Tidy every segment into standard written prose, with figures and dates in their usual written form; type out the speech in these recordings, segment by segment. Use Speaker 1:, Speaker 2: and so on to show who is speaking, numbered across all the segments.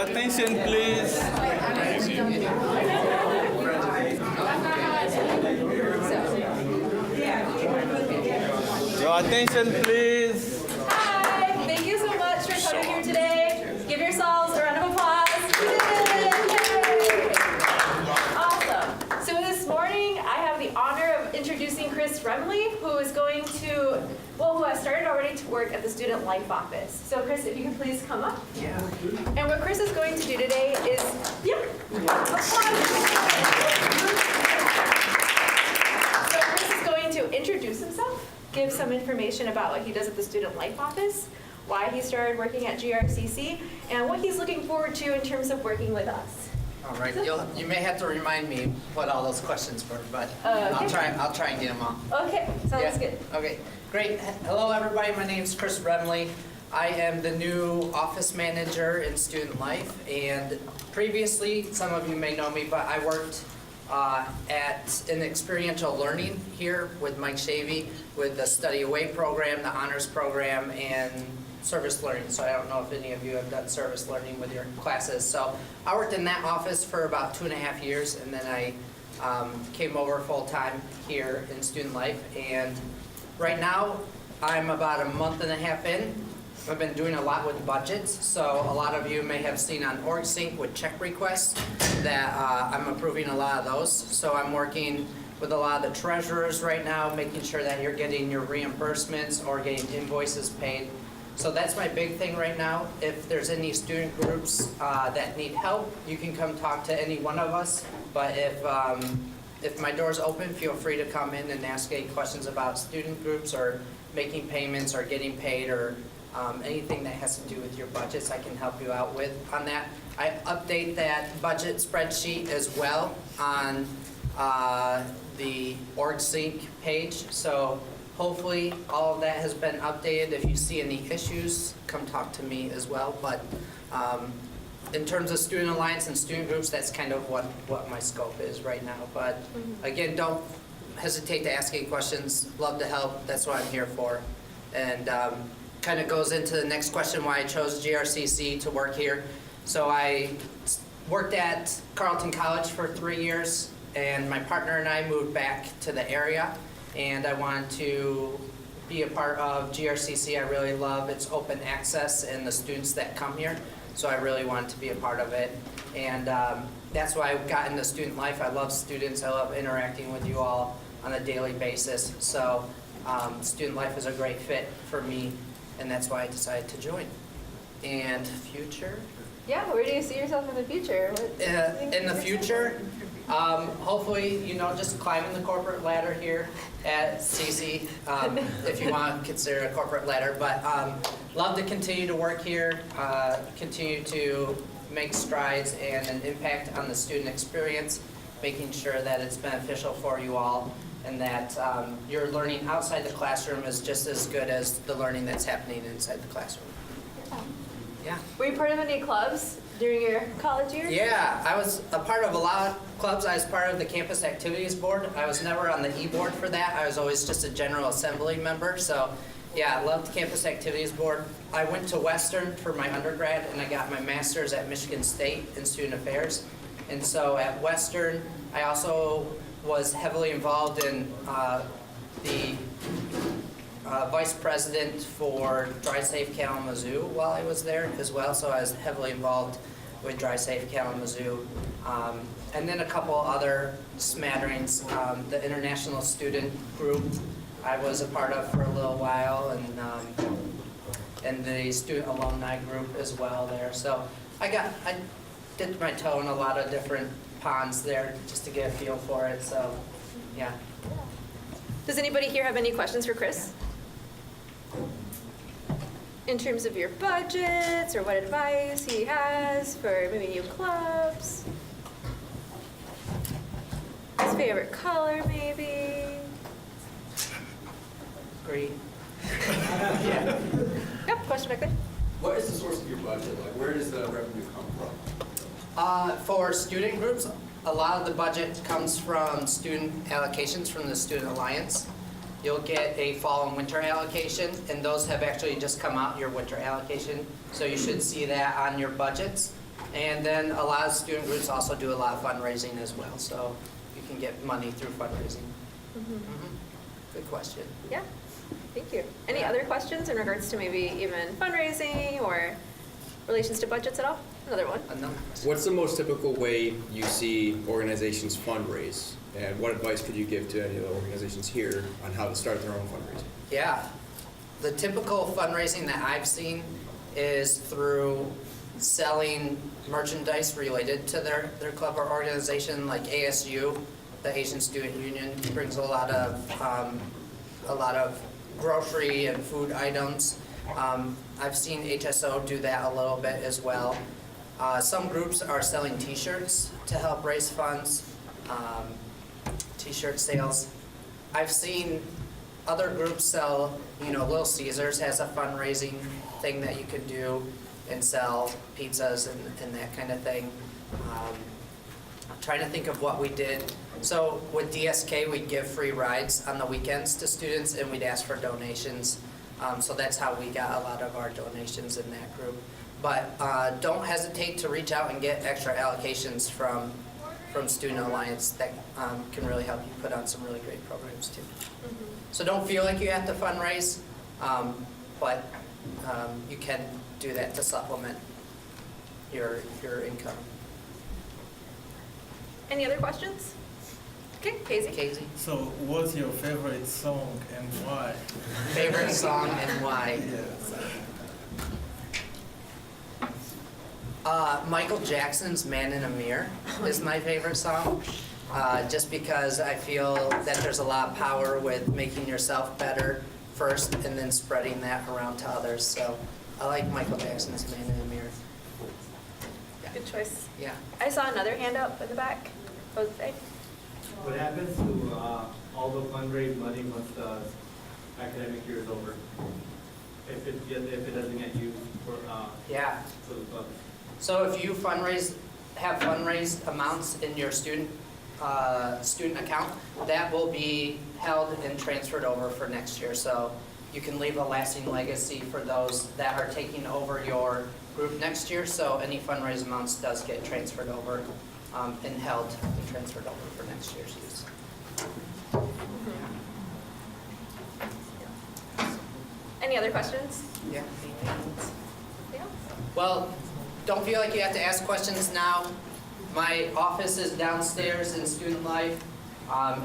Speaker 1: attention, please. Your attention, please.
Speaker 2: Hi, thank you so much for coming here today. Give yourselves a round of applause. Yay! Awesome. So this morning, I have the honor of introducing Chris Remley, who is going to, who has started already to work at the Student Life Office. So Chris, if you can please come up.
Speaker 3: Yeah.
Speaker 2: And what Chris is going to do today is, So Chris is going to introduce himself, give some information about what he does at the Student Life Office, why he started working at GRCC, and what he's looking forward to in terms of working with us.
Speaker 3: All right. You may have to remind me what all those questions were, but
Speaker 2: Okay.
Speaker 3: I'll try and get them all.
Speaker 2: Okay, sounds good.
Speaker 3: Okay. Great. Hello, everybody. My name is Chris Remley. I am the new office manager in Student Life, and previously, some of you may know me, but I worked at an experiential learning here with Mike Shavy with the Study Away program, the Honors program, and service learning. So I don't know if any of you have done service learning with your classes. So I worked in that office for about 2.5 years, and then I came over full-time here in Student Life. And right now, I'm about 1.5 months in. I've been doing a lot with budgets, so a lot of you may have seen on OrgSync with check requests that I'm approving a lot of those. So I'm working with a lot of the treasurers right now, making sure that you're getting your reimbursements or getting invoices paid. So that's my big thing right now. If there's any student groups that need help, you can come talk to any one of us. But if my door's open, feel free to come in and ask any questions about student groups or making payments or getting paid or anything that has to do with your budgets, I can help you out with on that. I update that budget spreadsheet as well on the OrgSync page. So hopefully all of that has been updated. If you see any issues, come talk to me as well. But in terms of Student Alliance and student groups, that's kind of what my scope is right now. But again, don't hesitate to ask any questions. Love to help. That's what I'm here for. And kind of goes into the next question, why I chose GRCC to work here. So I worked at Carleton College for 3 years, and my partner and I moved back to the area, and I wanted to be a part of GRCC. I really love its open access and the students that come here, so I really wanted to be a part of it. And that's why I got into Student Life. I love students. I love interacting with you all on a daily basis. So Student Life is a great fit for me, and that's why I decided to join. And future?
Speaker 2: Yeah, where do you see yourself in the future?
Speaker 3: In the future, hopefully, just climbing the corporate ladder here at CC, if you want to consider it a corporate ladder. But love to continue to work here, continue to make strides and an impact on the student experience, making sure that it's beneficial for you all, and that your learning outside the classroom is just as good as the learning that's happening inside the classroom. Yeah.
Speaker 2: Were you part of any clubs during your college years?
Speaker 3: Yeah, I was a part of a lot of clubs. I was part of the Campus Activities Board. I was never on the e-board for that. I was always just a General Assembly member. So yeah, I loved Campus Activities Board. I went to Western for my undergrad, and I got my master's at Michigan State in Student Affairs. And so at Western, I also was heavily involved in the vice president for DrySafe Kalamazoo while I was there as well, so I was heavily involved with DrySafe Kalamazoo. And then a couple other smatterings. The International Student Group I was a part of for a little while, and the Student Alumni Group as well there. So I dipped my toe in a lot of different ponds there just to get a feel for it, so yeah.
Speaker 2: Does anybody here have any questions for Chris? In terms of your budgets or what advice he has for maybe new clubs? His favorite color maybe?
Speaker 3: Green.
Speaker 2: Yep, question back there.
Speaker 4: What is the source of your budget? Like, where does the revenue come from?
Speaker 3: For student groups, a lot of the budget comes from student allocations from the Student Alliance. You'll get a fall and winter allocation, and those have actually just come out, your winter allocation. So you should see that on your budgets. And then a lot of student groups also do a lot of fundraising as well, so you can get money through fundraising. Mhm. Good question.
Speaker 2: Yeah, thank you. Any other questions in regards to maybe even fundraising or relations to budgets at all? Another one.
Speaker 3: Another question.
Speaker 5: What's the most typical way you see organizations fundraise? And what advice could you give to any of the organizations here on how to start their own fundraising?
Speaker 3: Yeah, the typical fundraising that I've seen is through selling merchandise related to their club or organization, like ASU, the Asian Student Union, brings a lot of grocery and food items. I've seen HSO do that a little bit as well. Some groups are selling T-shirts to help raise funds, T-shirt sales. I've seen other groups sell, Little Caesars has a fundraising thing that you can do and sell pizzas and that kind of thing. I'm trying to think of what we did. So with DSK, we'd give free rides on the weekends to students and we'd ask for donations. So that's how we got a lot of our donations in that group. But don't hesitate to reach out and get extra allocations from Student Alliance that can really help you put on some really great programs too. So don't feel like you have to fundraise, but you can do that to supplement your income.
Speaker 2: Any other questions? Okay, Casey.
Speaker 3: Casey,
Speaker 1: So, what's your favorite song and why?
Speaker 3: favorite song and why? Michael Jackson's Man in a Mirror is my favorite song, just because I feel that there's a lot of power with making yourself better first and then spreading that around to others. So I like Michael Jackson's Man in a Mirror.
Speaker 2: Good choice.
Speaker 3: Yeah.
Speaker 2: I saw another hand up in the back. Jose.
Speaker 6: What happens to all the fundraised money once the academic year is over? If it doesn't get used for
Speaker 3: Yeah.
Speaker 6: the club?
Speaker 3: So if you have fundraised amounts in your student account, that will be held and transferred over for next year. So you can leave a lasting legacy for those that are taking over your group next year. So any fundraised amounts does get transferred over and held and transferred over for next year's use.
Speaker 2: Any other questions?
Speaker 3: Yeah.
Speaker 2: Yeah.
Speaker 3: Well, don't feel like you have to ask questions now. My office is downstairs in Student Life.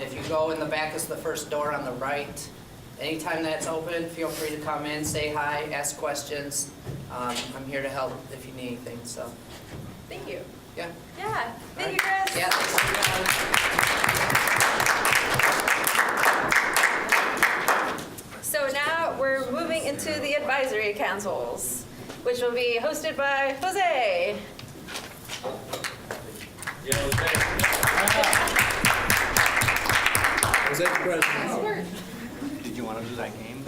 Speaker 3: If you go in the back is the first door on the right. Anytime that's open, feel free to come in, say hi, ask questions. I'm here to help if you need anything, so,
Speaker 2: Thank you.
Speaker 3: yeah.
Speaker 2: Yeah. Thank you, Chris.
Speaker 3: Yeah, thanks.
Speaker 2: So now we're moving into the advisory councils, which will be hosted by Jose.
Speaker 5: Was that the president?
Speaker 1: Did you want to do that game?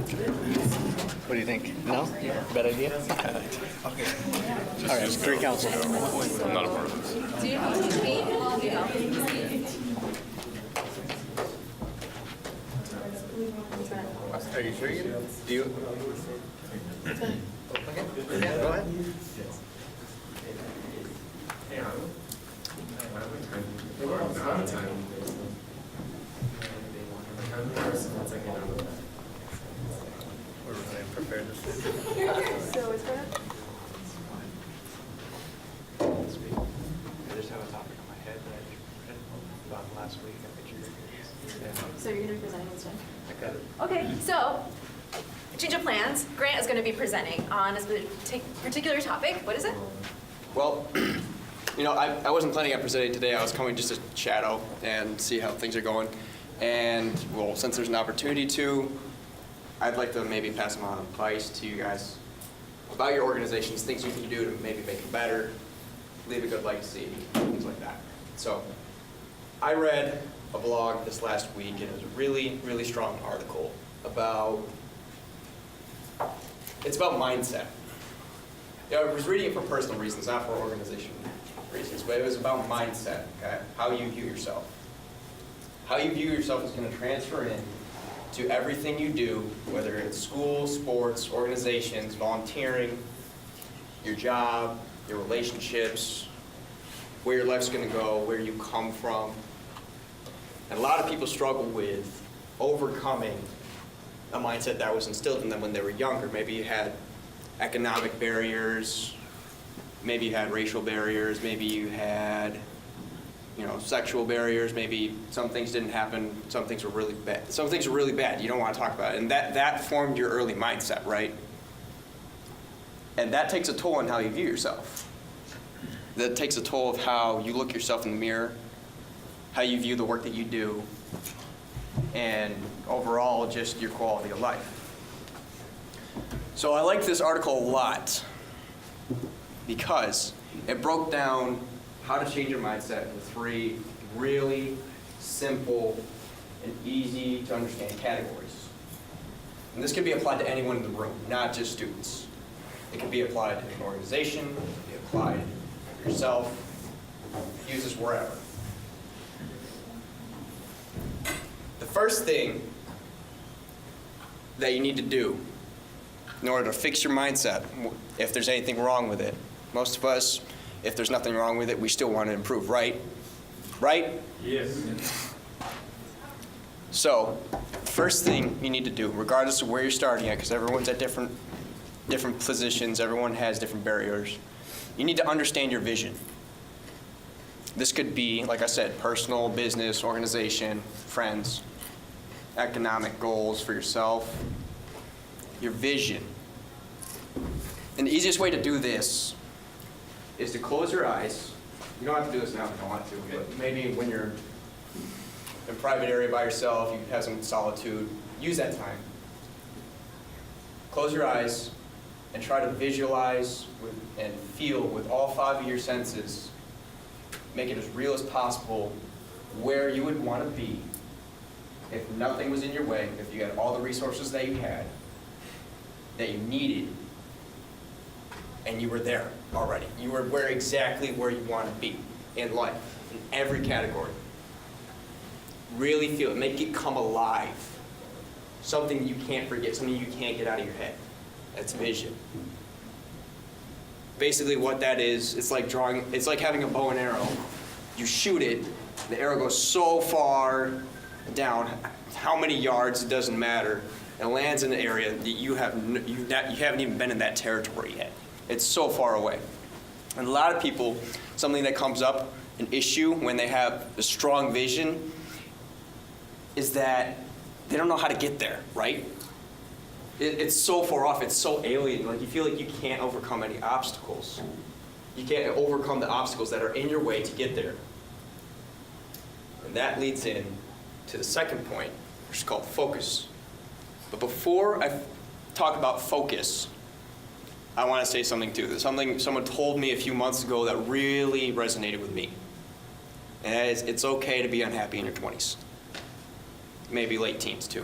Speaker 7: What do you think? No? Bad idea? Okay. All right, three council.
Speaker 1: I'm not a part of this.
Speaker 2: Do you know?
Speaker 7: Are you sure you do? You?
Speaker 3: Okay, yeah, go ahead.
Speaker 7: We're really prepared this week.
Speaker 2: So it's gonna.
Speaker 7: This week. I just have a topic on my head that I read about last week. I think you're
Speaker 2: So you're gonna be presenting instead?
Speaker 7: I got it.
Speaker 2: Okay, so change of plans. Grant is going to be presenting on a particular topic. What is it?
Speaker 5: Well, I wasn't planning on presenting today. I was coming just to shadow and see how things are going. And, well, since there's an opportunity to, I'd like to maybe pass on advice to you guys about your organizations, things you can do to maybe make it better, leave a good legacy, things like that. So I read a blog this last week, and it was a really, really strong article about mindset. I was reading it for personal reasons, not for organizational reasons, but it was about mindset, okay? How you view yourself. How you view yourself is going to transfer in to everything you do, whether it's school, sports, organizations, volunteering, your job, your relationships, where your life's going to go, where you come from. And a lot of people struggle with overcoming a mindset that was instilled in them when they were younger. Maybe you had economic barriers, maybe you had racial barriers, maybe you had, sexual barriers, maybe some things didn't happen, some things were really bad. Some things were really bad, you don't want to talk about it. And that formed your early mindset, right? And that takes a toll on how you view yourself. That takes a toll of how you look yourself in the mirror, how you view the work that you do, and overall just your quality of life. So I like this article a lot because it broke down how to change your mindset in 3 really simple and easy to understand categories. And this can be applied to anyone in the room, not just students. It can be applied to an organization, it can be applied to yourself, use this wherever. The first thing that you need to do in order to fix your mindset, if there's anything wrong with it, most of us, if there's nothing wrong with it, we still want to improve, right? Right?
Speaker 6: Yes.
Speaker 5: So, first thing you need to do, regardless of where you're starting at, because everyone's at different positions, everyone has different barriers, you need to understand your vision. This could be, like I said, personal, business, organization, friends, economic goals for yourself, your vision. And the easiest way to do this is to close your eyes. You don't have to do this now if you don't want to, but maybe when you're in a private area by yourself, you have some solitude, use that time. Close your eyes and try to visualize and feel with all 5 of your senses, make it as real as possible, where you would want to be if nothing was in your way, if you had all the resources that you had, that you needed, and you were there already. You were exactly where you want to be in life, in every category. Really feel it, make it come alive. Something you can't forget, something you can't get out of your head. That's vision. Basically what that is, it's like having a bow and arrow. You shoot it, the arrow goes so far down, how many yards, it doesn't matter. It lands in an area that you haven't even been in that territory yet. It's so far away. And a lot of people, something that comes up, an issue when they have a strong vision, is that they don't know how to get there, right? It's so far off, it's so alien, like you feel like you can't overcome any obstacles. You can't overcome the obstacles that are in your way to get there. And that leads in to the second point, which is called focus. But before I talk about focus, I want to say something too. There's something someone told me a few months ago that really resonated with me. And that is, it's okay to be unhappy in your 20s. Maybe late teens too.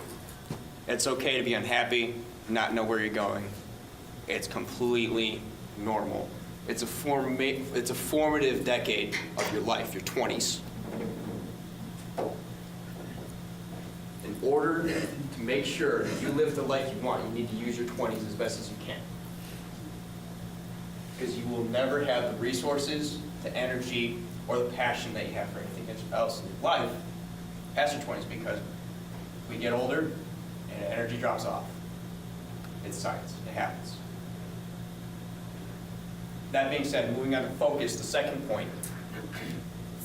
Speaker 5: It's okay to be unhappy, not know where you're going. It's completely normal. It's a formative decade of your life, your 20s. In order to make sure that you live the life you want, you need to use your 20s as best as you can. Because you will never have the resources, the energy, or the passion that you have for anything else in your life past your 20s, because we get older and energy drops off. It's science. It happens. That being said, moving on to focus, the second point.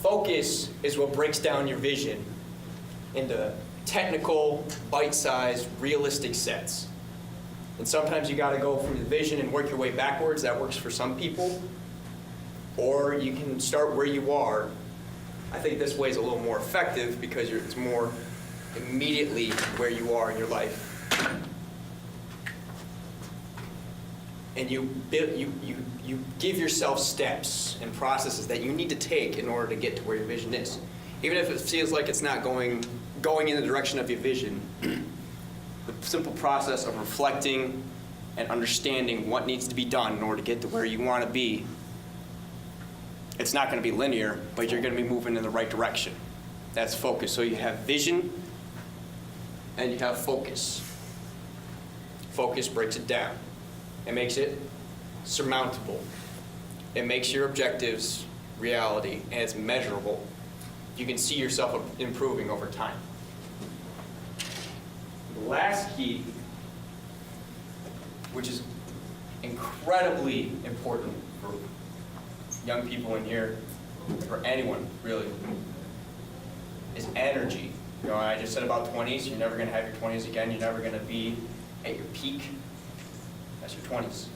Speaker 5: Focus is what breaks down your vision into technical, bite-sized, realistic sets. And sometimes you got to go from the vision and work your way backwards. That works for some people. Or you can start where you are. I think this way is a little more effective because it's more immediately where you are in your life. And you give yourself steps and processes that you need to take in order to get to where your vision is. Even if it feels like it's not going in the direction of your vision, the simple process of reflecting and understanding what needs to be done in order to get to where you want to be, it's not going to be linear, but you're going to be moving in the right direction. That's focus. So you have vision, and you have focus. Focus breaks it down. It makes it surmountable. It makes your objectives reality, and it's measurable. You can see yourself improving over time. The last key, which is incredibly important for young people in here, for anyone really, is energy. You know, I just said about 20s, you're never going to have your 20s again. You're never going to be at your peak. That's your 20s.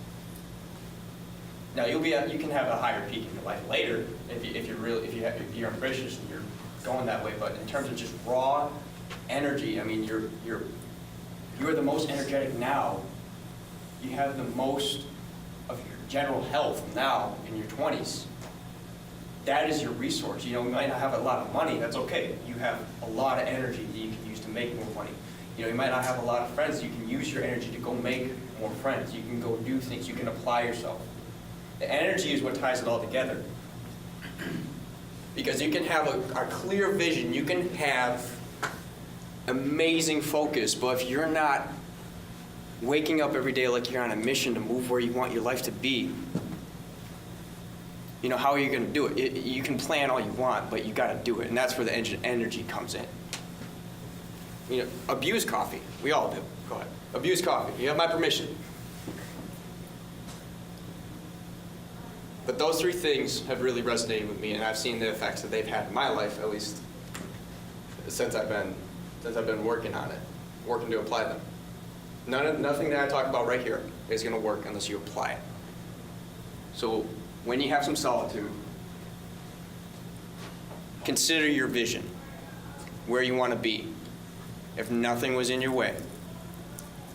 Speaker 5: Now you can have a higher peak in your life later if you're ambitious and you're going that way. But in terms of just raw energy, I mean, you're the most energetic now. You have the most of your general health now in your 20s. That is your resource. You know, you might not have a lot of money. That's okay. You have a lot of energy that you can use to make more money. You know, you might not have a lot of friends. You can use your energy to go make more friends. You can go do things. You can apply yourself. The energy is what ties it all together. Because you can have a clear vision. You can have amazing focus. But if you're not waking up every day like you're on a mission to move where you want your life to be, you know, how are you going to do it? You can plan all you want, but you got to do it. And that's where the energy comes in. You know, abuse coffee. We all do. Go ahead. Abuse coffee. You have my permission. But those three things have really resonated with me, and I've seen the effects that they've had in my life, at least since I've been working on it, working to apply them. Nothing that I talk about right here is going to work unless you apply it. So when you have some solitude, consider your vision, where you want to be. If nothing was in your way,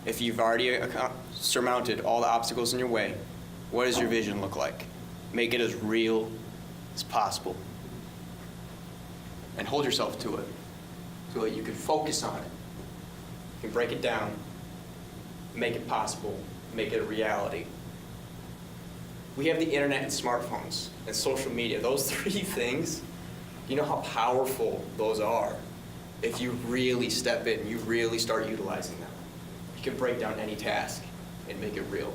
Speaker 5: if you've already surmounted all the obstacles in your way, what does your vision look like? Make it as real as possible. And hold yourself to it so that you can focus on it. You can break it down, make it possible, make it a reality. We have the internet and smartphones and social media. Those three things, you know how powerful those are if you really step in, you really start utilizing them. You can break down any task and make it real.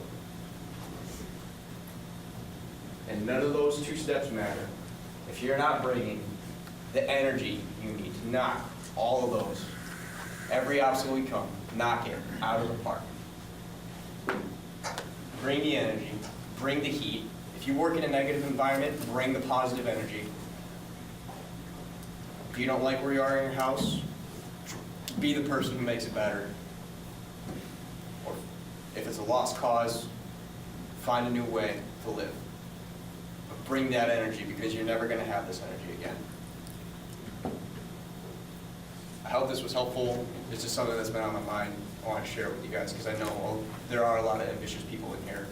Speaker 5: And none of those two steps matter if you're not bringing the energy you need to knock all of those. Every obstacle you come, knock it out of the park. Bring the energy, bring the heat. If you work in a negative environment, bring the positive energy. If you don't like where you are in your house, be the person who makes it better. Or if it's a lost cause, find a new way to live. But bring that energy, because you're never going to have this energy again. I hope this was helpful. It's just something that's been on my mind. I want to share it with you guys because I know there are a lot of ambitious people in here.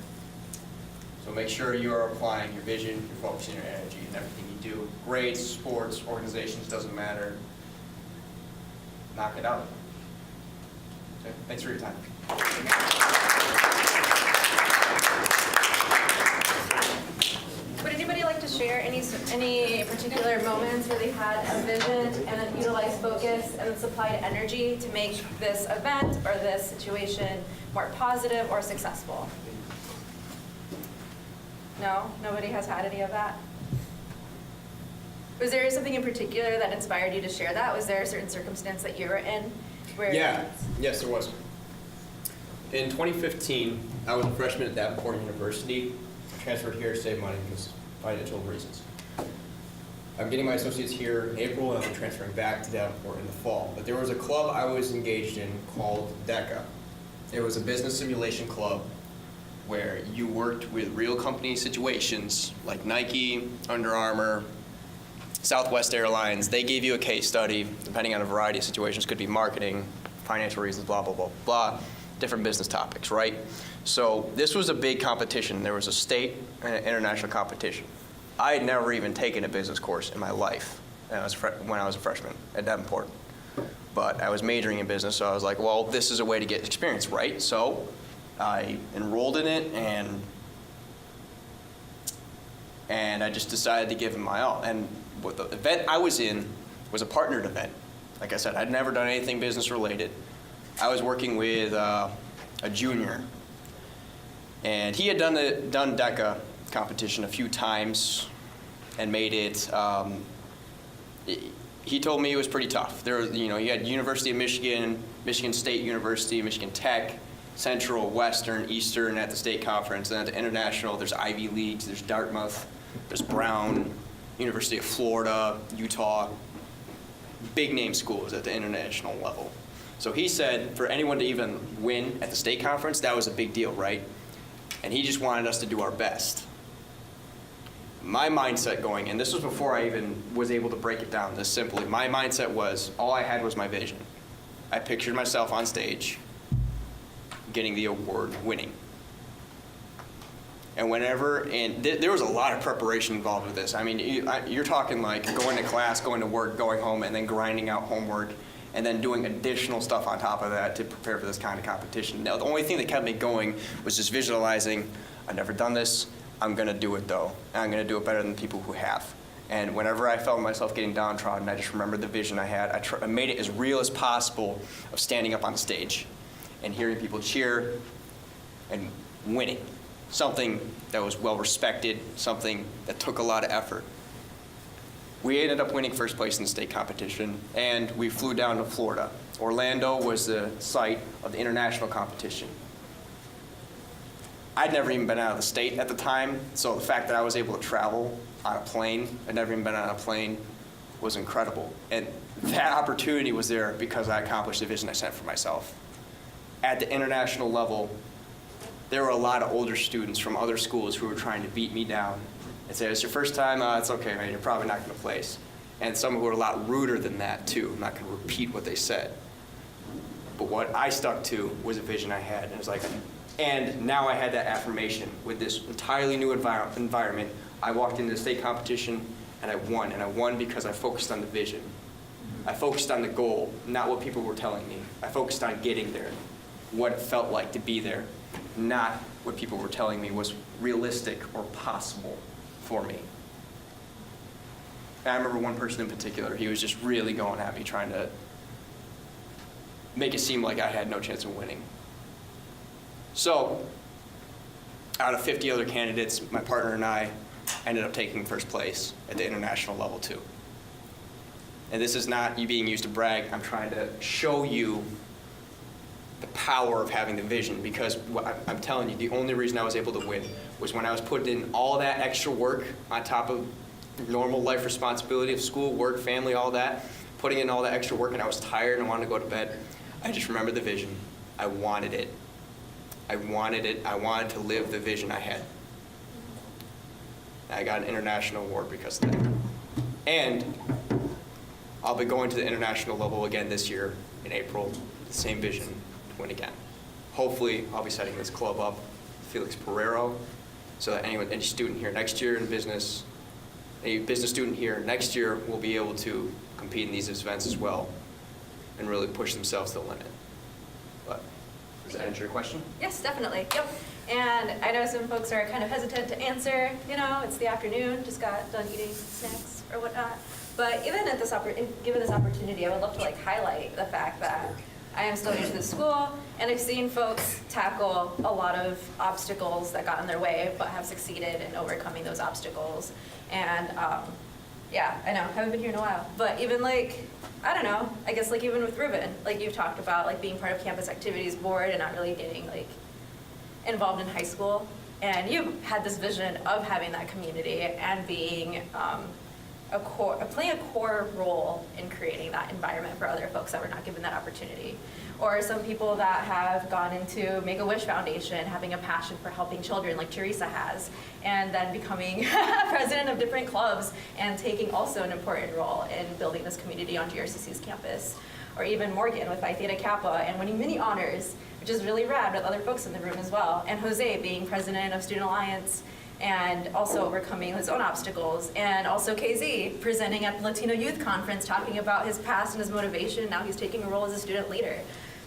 Speaker 5: So make sure you are applying your vision, you're focusing your energy in everything you do. Grades, sports, organizations, doesn't matter. Knock it out. Okay, thanks for your time.
Speaker 2: Would anybody like to share any particular moments where they had a vision and then utilized focus and then supplied energy to make this event or this situation more positive or successful? No? Nobody has had any of that? Was there something in particular that inspired you to share that? Was there a certain circumstance that you were in where?
Speaker 5: Yes, there was. In 2015, I was a freshman at Davenport University. I transferred here to save money because of financial reasons. I'm getting my associates here in April, and I'm transferring back to Davenport in the fall. But there was a club I was engaged in called DECA. It was a business simulation club where you worked with real company situations like Nike, Under Armour, Southwest Airlines. They gave you a case study, depending on a variety of situations. Could be marketing, financial reasons, blah, blah, blah, blah. Different business topics, right? So this was a big competition. There was a state and an international competition. I had never even taken a business course in my life when I was a freshman at Davenport. But I was majoring in business, so I was like, well, this is a way to get experience, right? So I enrolled in it, and I just decided to give it my all. And what the event I was in was a partnered event. Like I said, I'd never done anything business related. I was working with a junior, and he had done DECA competition a few times and made it. He told me it was pretty tough. You had University of Michigan, Michigan State University, Michigan Tech, Central, Western, Eastern at the state conference, and at the international, there's Ivy Leagues, there's Dartmouth, there's Brown, University of Florida, Utah, big name schools at the international level. So he said for anyone to even win at the state conference, that was a big deal, right? And he just wanted us to do our best. My mindset going, and this was before I even was able to break it down this simply, my mindset was, all I had was my vision. I pictured myself on stage, getting the award, winning. And there was a lot of preparation involved with this. I mean, you're talking like going to class, going to work, going home, and then grinding out homework, and then doing additional stuff on top of that to prepare for this kind of competition. Now, the only thing that kept me going was just visualizing, I've never done this, I'm gonna do it though, and I'm gonna do it better than the people who have. And whenever I felt myself getting downtrodden, I just remembered the vision I had. I made it as real as possible of standing up on the stage and hearing people cheer and winning. Something that was well respected, something that took a lot of effort. We ended up winning first place in the state competition, and we flew down to Florida. Orlando was the site of the international competition. I'd never even been out of the state at the time, so the fact that I was able to travel on a plane, I'd never even been on a plane, was incredible. And that opportunity was there because I accomplished the vision I set for myself. At the international level, there were a lot of older students from other schools who were trying to beat me down and say, it's your first time, it's okay, man, you're probably not gonna place. And some who were a lot ruder than that too. I'm not gonna repeat what they said. But what I stuck to was a vision I had, and it was like, and now I had that affirmation with this entirely new environment. I walked into the state competition and I won because I focused on the vision. I focused on the goal, not what people were telling me. I focused on getting there, what it felt like to be there, not what people were telling me was realistic or possible for me. And I remember one person in particular, he was just really going at me, trying to make it seem like I had no chance of winning. So, out of 50 other candidates, my partner and I ended up taking first place at the international level too. And this is not you being used to brag. I'm trying to show you the power of having the vision, because what I'm telling you, the only reason I was able to win was when I was putting in all that extra work on top of normal life responsibility of school, work, family, all that, putting in all that extra work, and I was tired and wanted to go to bed. I just remembered the vision. I wanted it. I wanted it. I wanted to live the vision I had. I got an international award because of that. And I'll be going to the international level again this year in April, the same vision to win again. Hopefully, I'll be setting this club up, Felix Pereiro, so that any student here next year in business, any business student here next year will be able to compete in these events as well and really push themselves to the limit. But does that answer your question?
Speaker 2: Yes, definitely. Yep. And I know some folks are kind of hesitant to answer. You know, it's the afternoon, just got done eating snacks or whatnot. But even at given this opportunity, I would love to highlight the fact that I am still new to the school, and I've seen folks tackle a lot of obstacles that got in their way, but have succeeded in overcoming those obstacles. And yeah, I know, haven't been here in a while. But even I don't know, I guess even with Ruben, you've talked about being part of campus activities board and not really getting involved in high school. And you had this vision of having that community and being playing a core role in creating that environment for other folks that were not given that opportunity. Or some people that have gone into Make-A-Wish Foundation, having a passion for helping children like Teresa has, and then becoming president of different clubs and taking also an important role in building this community on GRCC's campus. Or even Morgan with Phi Theta Kappa and winning many honors, which is really rad with other folks in the room as well. And Jose being president of Student Alliance and also overcoming his own obstacles. And also KZ presenting at the Latino Youth Conference, talking about his past and his motivation. Now he's taking a role as a student leader.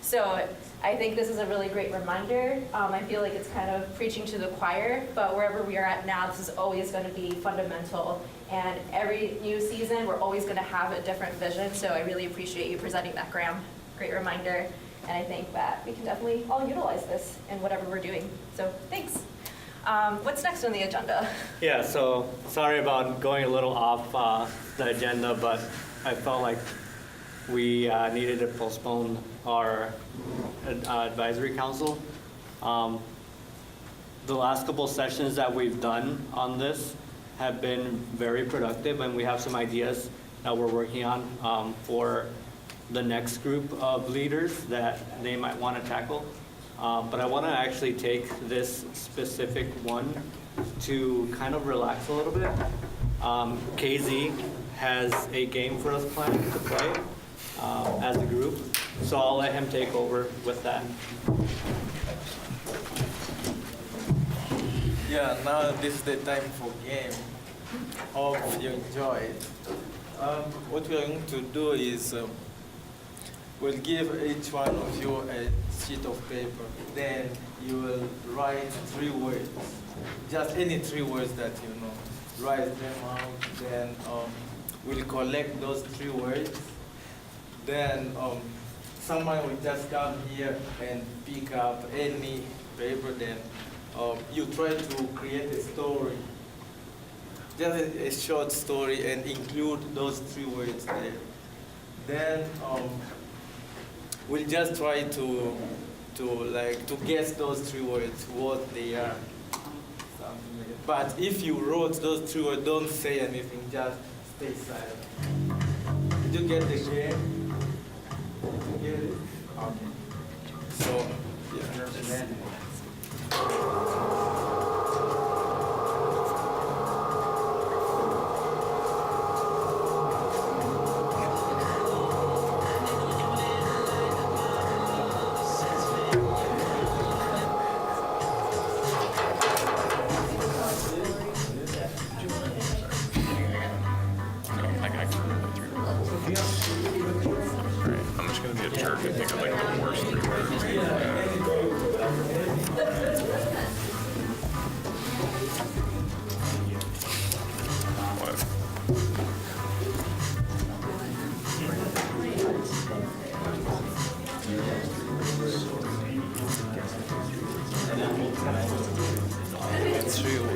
Speaker 2: So I think this is a really great reminder. I feel like it's kind of preaching to the choir, but wherever we are at now, this is always going to be fundamental. And every new season, we're always going to have a different vision. So I really appreciate you presenting that, Graham. Great reminder. And I think that we can definitely all utilize this in whatever we're doing. So thanks. What's next on the agenda?
Speaker 6: Yeah, so sorry about going a little off the agenda, but I felt like we needed to postpone our advisory council. The last couple sessions that we've done on this have been very productive, and we have some ideas that we're working on for the next group of leaders that they might want to tackle. But I want to actually take this specific one to kind of relax a little bit. KZ has a game for us planned to play as a group, so I'll let him take over with that.
Speaker 1: Yeah, now this is the time for game. Hope you enjoy it. What we are going to do is we'll give each one of you a sheet of paper. Then you will write 3 words, just any 3 words that you know. Write them out. Then we'll collect those 3 words. Then someone will just come here and pick up any paper. Then you try to create a story, just a short story, and include those 3 words there. Then we'll just try to guess those 3 words, what they are. Something like that. But if you wrote those 3 words, don't say anything, just stay silent. Did you get the game? Did you get it? Okay. So, yeah.
Speaker 8: I'm just gonna be a jerk and think of like the worst 3 words. What?
Speaker 1: It's 3 words.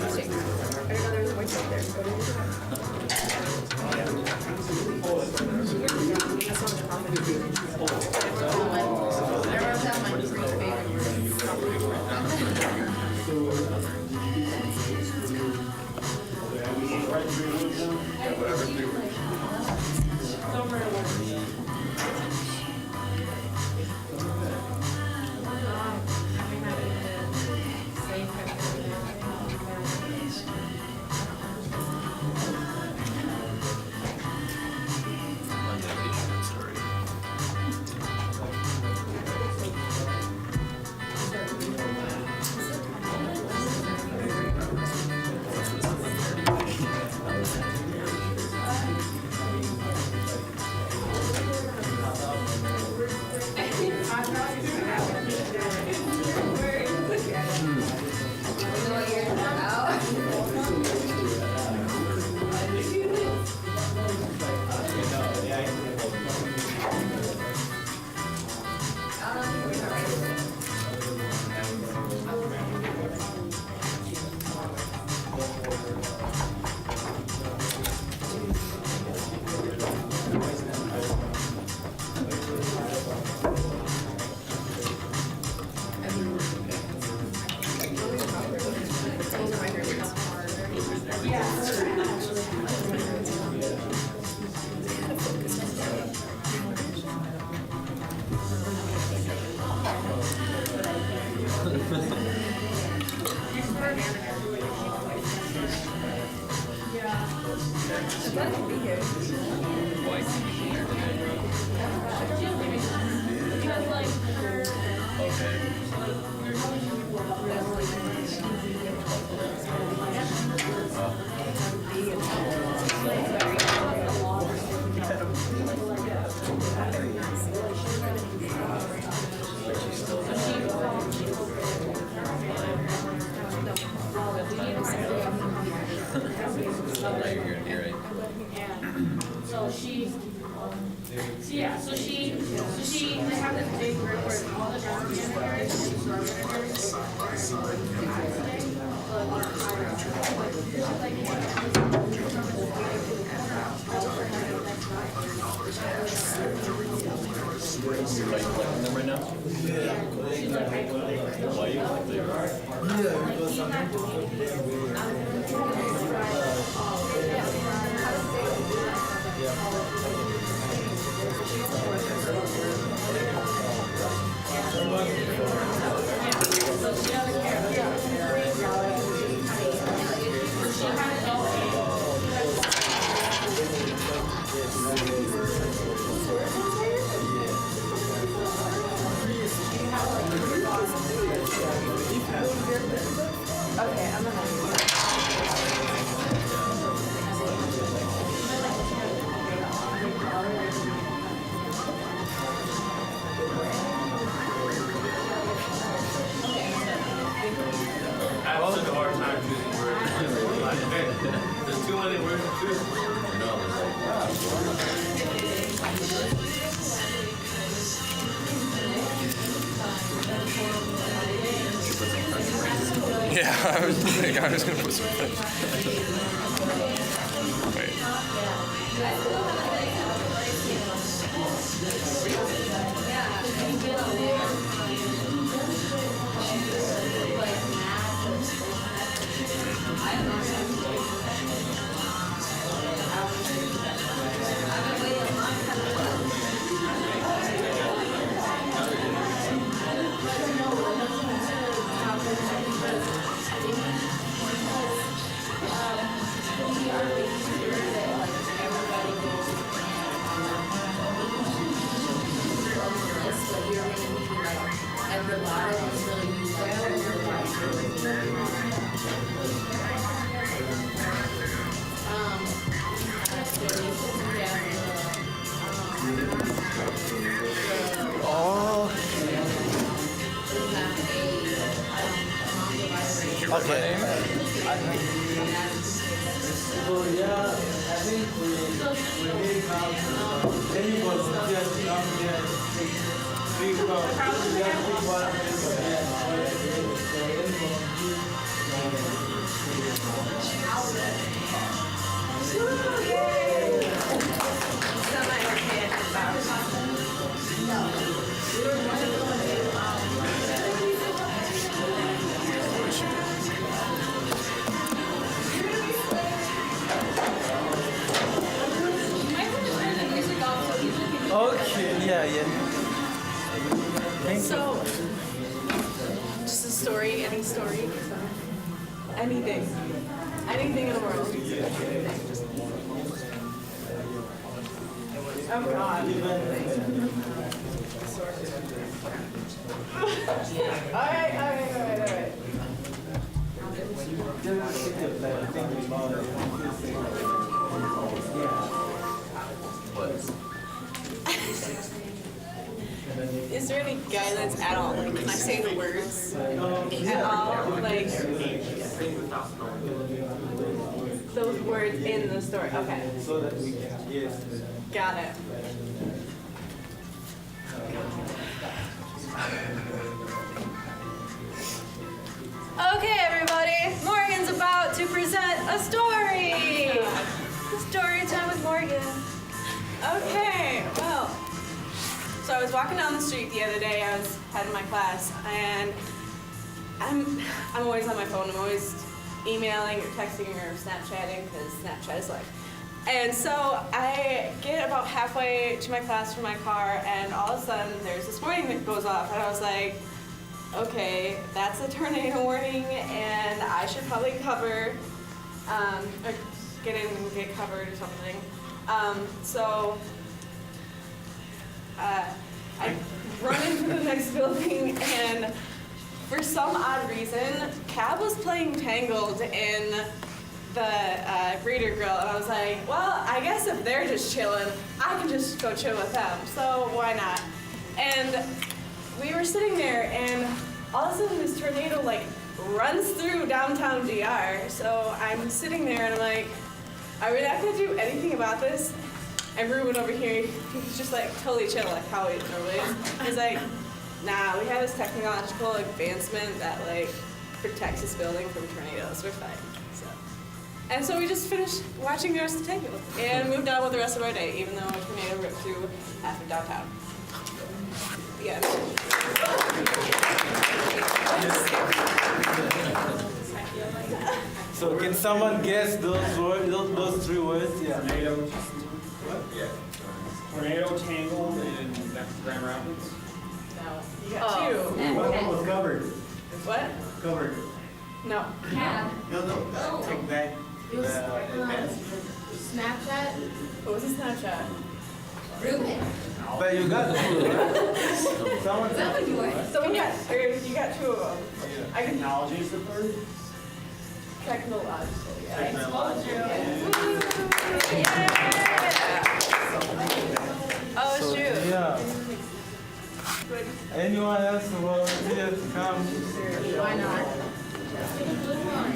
Speaker 9: So she, they have this
Speaker 2: Okay, I'm gonna.
Speaker 1: I also have a hard time choosing words. There's too many words to choose.
Speaker 8: Yeah, I was gonna put some French. Wait.
Speaker 1: Okay. So yeah, I think we need now any volunteers to come here and speak about Okay, yeah.
Speaker 2: So, just a story, any story, anything, anything in the world. Oh God. All right. Is there any guidance at all? Like, can I say the words at all? Like, those words in the story. Okay.
Speaker 1: So that we can, yes.
Speaker 2: Got it. Okay, everybody. Morgan's about to present a story. Story time with Morgan. Okay, well, so I was walking down the street the other day. I was heading my class, and I'm always on my phone. I'm always emailing or texting or Snapchatting because Snapchat is life. And so I get about halfway to my class from my car, and all of a sudden there's this warning that goes off, and I was like, okay, that's a tornado warning, and I should probably cover, or get in and get covered or something. So I run into the next building, and for some odd reason, Cab was playing Tangled in the Breeder Grill, and I was like, well, I guess if they're just chilling, I can just go chill with them, so why not? And we were sitting there, and all of a sudden this tornado like runs through downtown DR, so I'm sitting there and I'm like, are we not gonna do anything about this?
Speaker 9: everyone over here was just like totally chill, like how it normally is. He's like, nah, we have this technological advancement that like protects this building from tornadoes. We're fine. And so we just finished watching the rest of the tango and moved on with the rest of our day, even though a tornado ripped through half of downtown. Yeah.
Speaker 1: So can someone guess those words, those 3 words? Yeah.
Speaker 10: Tornado. Tornado tangled in Grand Rapids.
Speaker 9: No. You got 2.
Speaker 10: One of them was covered.
Speaker 9: What?
Speaker 10: Covered.
Speaker 9: No.
Speaker 10: No. Take back.
Speaker 11: Snapchat?
Speaker 9: What was a Snapchat?
Speaker 11: Ruben.
Speaker 1: But you got 2, right? Someone
Speaker 11: Is that what you were?
Speaker 9: Someone got, or you got 2 of them. I can
Speaker 10: Technology is the third.
Speaker 9: technological, yeah. Oh,
Speaker 1: So,
Speaker 9: shoot.
Speaker 1: yeah. Anyone else volunteer to come?
Speaker 11: Why not?
Speaker 9: Blue one.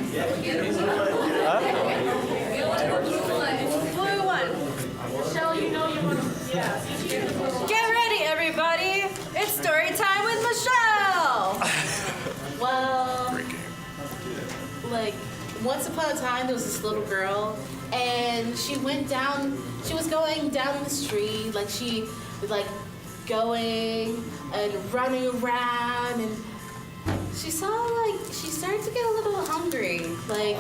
Speaker 11: Michelle, you know you want to.
Speaker 9: Yeah.
Speaker 2: Get ready, everybody. It's story time with Michelle.
Speaker 11: Well, like, once upon a time, there was this little girl, and she was going down the street, like, she was, like, going and running around, and she started to get a little hungry, like,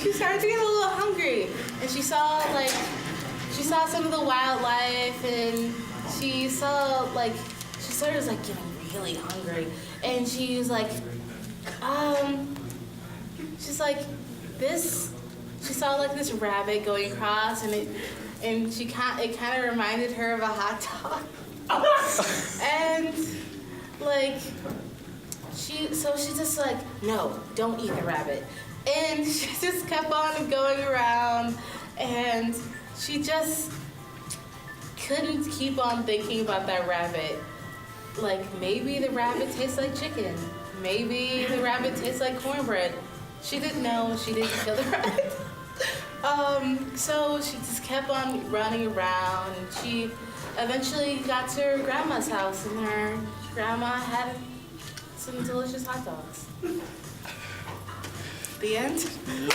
Speaker 11: she started to get a little hungry, and she saw some of the wildlife, and she started, like, getting really hungry, and she was like, she saw like this rabbit going across, and it kind of reminded her of a hot dog, and like she's just like, no, don't eat the rabbit, and she just kept on going around, and she just couldn't keep on thinking about that rabbit. Like, maybe the rabbit tastes like chicken. Maybe the rabbit tastes like cornbread. She didn't know. She didn't kill the rabbit. So she just kept on running around, and she eventually got to her grandma's house, and her grandma had some delicious hot dogs. The end?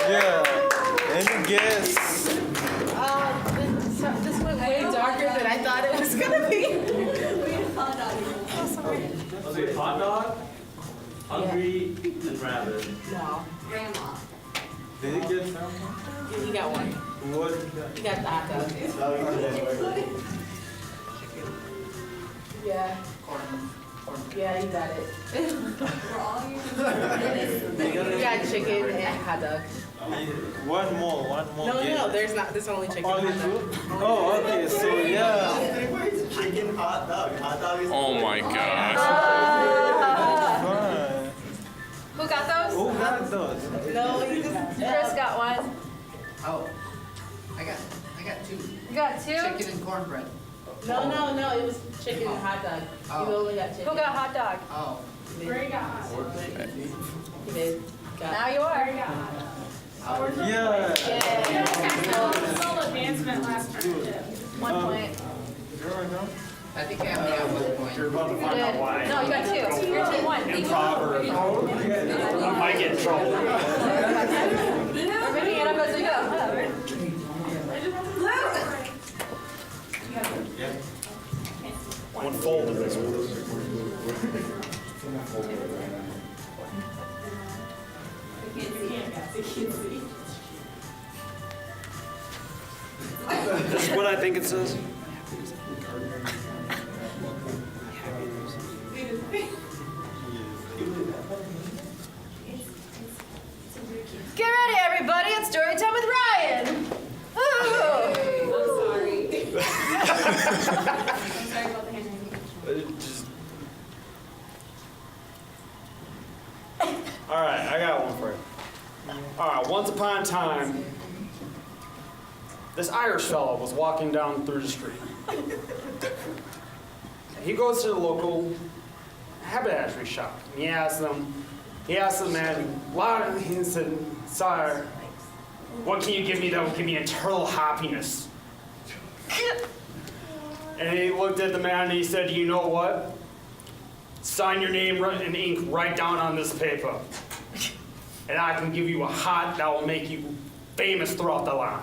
Speaker 1: Yeah. Any guess?
Speaker 11: This went way darker than I thought it was gonna be.
Speaker 6: Was it hot dog, hungry, and rabbit?
Speaker 11: No.
Speaker 9: Grandma.
Speaker 1: Did you get something?
Speaker 11: You got one.
Speaker 1: What?
Speaker 11: You got the hot dog. Yeah. Yeah, you got it. You got chicken and hot dog.
Speaker 1: One more
Speaker 11: No,
Speaker 1: guess.
Speaker 11: there's not. There's only chicken and
Speaker 1: Only
Speaker 11: hot dog.
Speaker 1: 2? Oh, okay, so yeah.
Speaker 10: Chicken hot dog. Hot dog is.
Speaker 8: Oh my gosh.
Speaker 1: Fine.
Speaker 2: Who got those?
Speaker 1: Who got those?
Speaker 11: No, you just.
Speaker 2: Chris got one.
Speaker 3: Oh, I got 2.
Speaker 2: You got 2?
Speaker 3: Chicken and cornbread.
Speaker 11: No, it was chicken and hot dog. You only got chicken.
Speaker 2: Who got hot dog?
Speaker 3: Oh.
Speaker 11: You did.
Speaker 2: Now you are.
Speaker 1: Yeah.
Speaker 9: Advancement last turn.
Speaker 2: 1 point.
Speaker 3: I think I only got 1 point.
Speaker 10: You're about to
Speaker 2: You
Speaker 10: find out
Speaker 2: did.
Speaker 10: why.
Speaker 2: No, you got 2. You're 2-1.
Speaker 10: Improper. I might get in trouble.
Speaker 2: We're making it up as we go.
Speaker 10: One fold of this one. This is what I think it says.
Speaker 2: Get ready, everybody. It's story time with Ryan. Ooh.
Speaker 9: I'm sorry. I'm sorry about the handwriting.
Speaker 10: All right, I got one for you. All right, once upon a time, this Irish fellow was walking down through the street. He goes to the local haberdashery shop, and he asks the man, he said, "Sire, what can you give me that will give me eternal happiness?" And he looked at the man and he said, you know what? Sign your name in ink right down on this paper. And I can give you a hat that will make you famous throughout the land.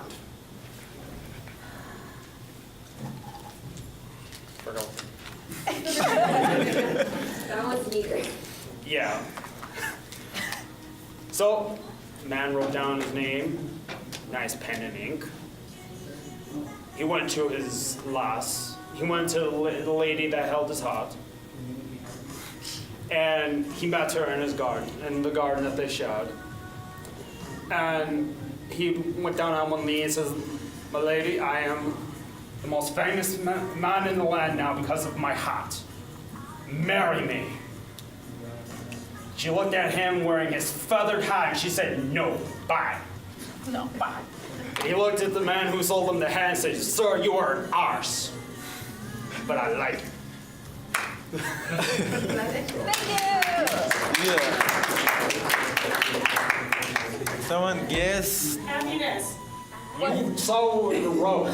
Speaker 2: That one's neater.
Speaker 10: Yeah. So, the man wrote down his name, nice pen and ink. He went to his lass. He went to the lady that held his heart. And he met her in his garden, in the garden that they shared. And he went down on one knee and says, my lady, I am the most famous man in the land now because of my hat. Marry me. She looked at him wearing his feathered hat and she said, no, bye.
Speaker 11: No, bye.
Speaker 10: He looked at the man who sold him the hat and said, sir, you are an arse. But I like it.
Speaker 2: Thank you.
Speaker 1: Yeah. Someone guess?
Speaker 9: Happiness.
Speaker 10: You saw the road.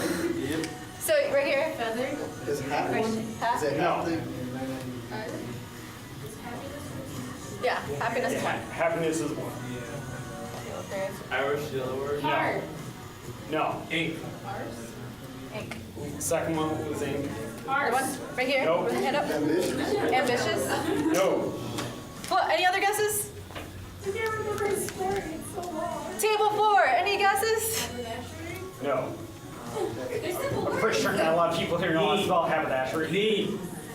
Speaker 2: So right here.
Speaker 11: Feather?
Speaker 12: Is hat one?
Speaker 2: Hat?
Speaker 12: Is it
Speaker 10: No.
Speaker 12: hat thing?
Speaker 2: Yeah, happiness is one.
Speaker 10: Happiness is one.
Speaker 1: Irish yellow word?
Speaker 11: Heart.
Speaker 10: No.
Speaker 1: Ink.
Speaker 2: Ink.
Speaker 10: Second one was ink.
Speaker 2: The one right here.
Speaker 10: Nope.
Speaker 2: With the hand up.
Speaker 12: Ambitious?
Speaker 2: Ambitious.
Speaker 10: No.
Speaker 2: What? Any other guesses?
Speaker 9: I can't remember his story. It's so long.
Speaker 2: Table 4. Any guesses?
Speaker 10: No. I'm pretty sure not a lot of people here know how to spell haberdashery.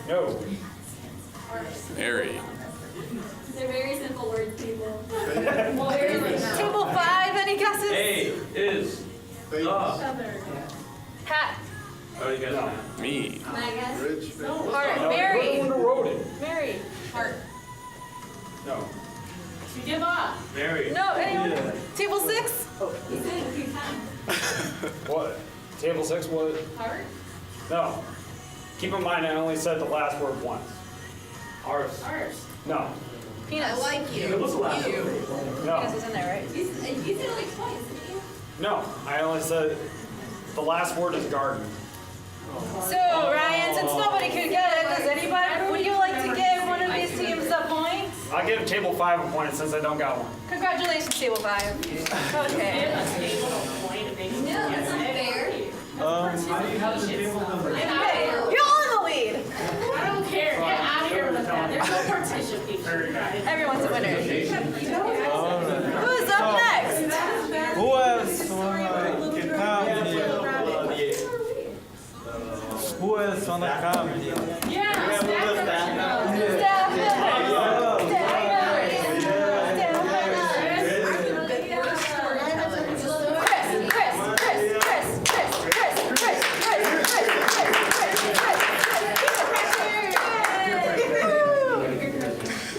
Speaker 10: No.
Speaker 8: Mary.
Speaker 13: They're very simple words, people.
Speaker 2: Table 5. Any guesses?
Speaker 1: Is.
Speaker 2: Hat.
Speaker 1: Oh, you guys know.
Speaker 8: Me.
Speaker 13: My guess.
Speaker 12: Rich, famous.
Speaker 2: Heart.
Speaker 10: No,
Speaker 2: Mary.
Speaker 10: you're the one who wrote it.
Speaker 2: Mary.
Speaker 13: Heart.
Speaker 10: No.
Speaker 11: You give up.
Speaker 1: Mary.
Speaker 2: No. Anyone? Table 6.
Speaker 13: You said it a few times.
Speaker 10: What? Table 6 was?
Speaker 13: Heart?
Speaker 10: No. Keep in mind I only said the last word once.
Speaker 1: Arse.
Speaker 13: Ours.
Speaker 10: No.
Speaker 2: Penis.
Speaker 13: you.
Speaker 10: No.
Speaker 2: Penis is in there, right?
Speaker 13: You said it like twice, didn't you?
Speaker 10: No. I only said the last word is garden.
Speaker 2: So, Ryan, since nobody could get it, does anybody, would you like to give one of these teams a point?
Speaker 10: I'll give table 5 a point since I don't got one.
Speaker 2: Congratulations, Table 5. Okay.
Speaker 13: No, that's not fair.
Speaker 2: Hey, you're all in the lead.
Speaker 11: I don't care. Get out of here with that. There's no participation.
Speaker 2: Everyone's a winner.
Speaker 1: Alright.
Speaker 2: Who's up next?
Speaker 1: Who else can come here? Who else wanna come here?
Speaker 11: Yeah,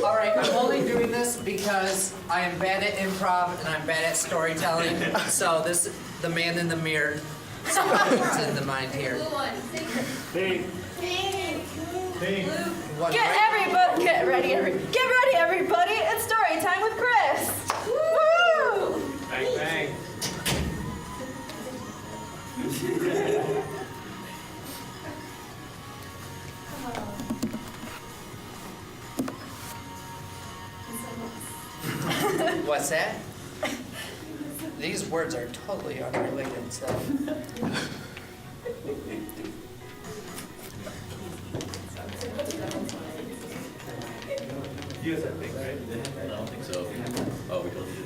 Speaker 3: All right, I'm only doing this because I am bad at improv and I'm bad at storytelling. So the man in the mirror, what's in the mind here.
Speaker 13: Blue one.
Speaker 3: One
Speaker 2: Get ready, everybody. It's story time with Chris. Woo!
Speaker 1: Bang, bang.
Speaker 3: What's that? These words are totally unrelated, so.
Speaker 1: You guys have big, right?
Speaker 4: I don't think so. Oh, we don't need it.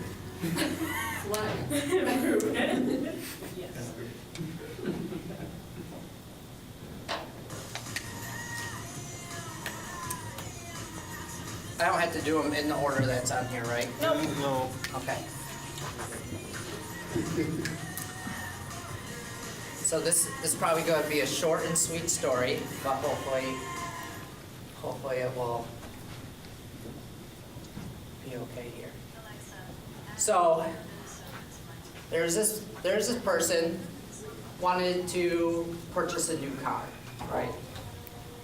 Speaker 3: I don't have to do them in the order that's on here, right?
Speaker 1: No.
Speaker 3: Okay. So this is probably going to be a short and sweet story, but hopefully it will be okay here. So there's this person wanted to purchase a new car, right?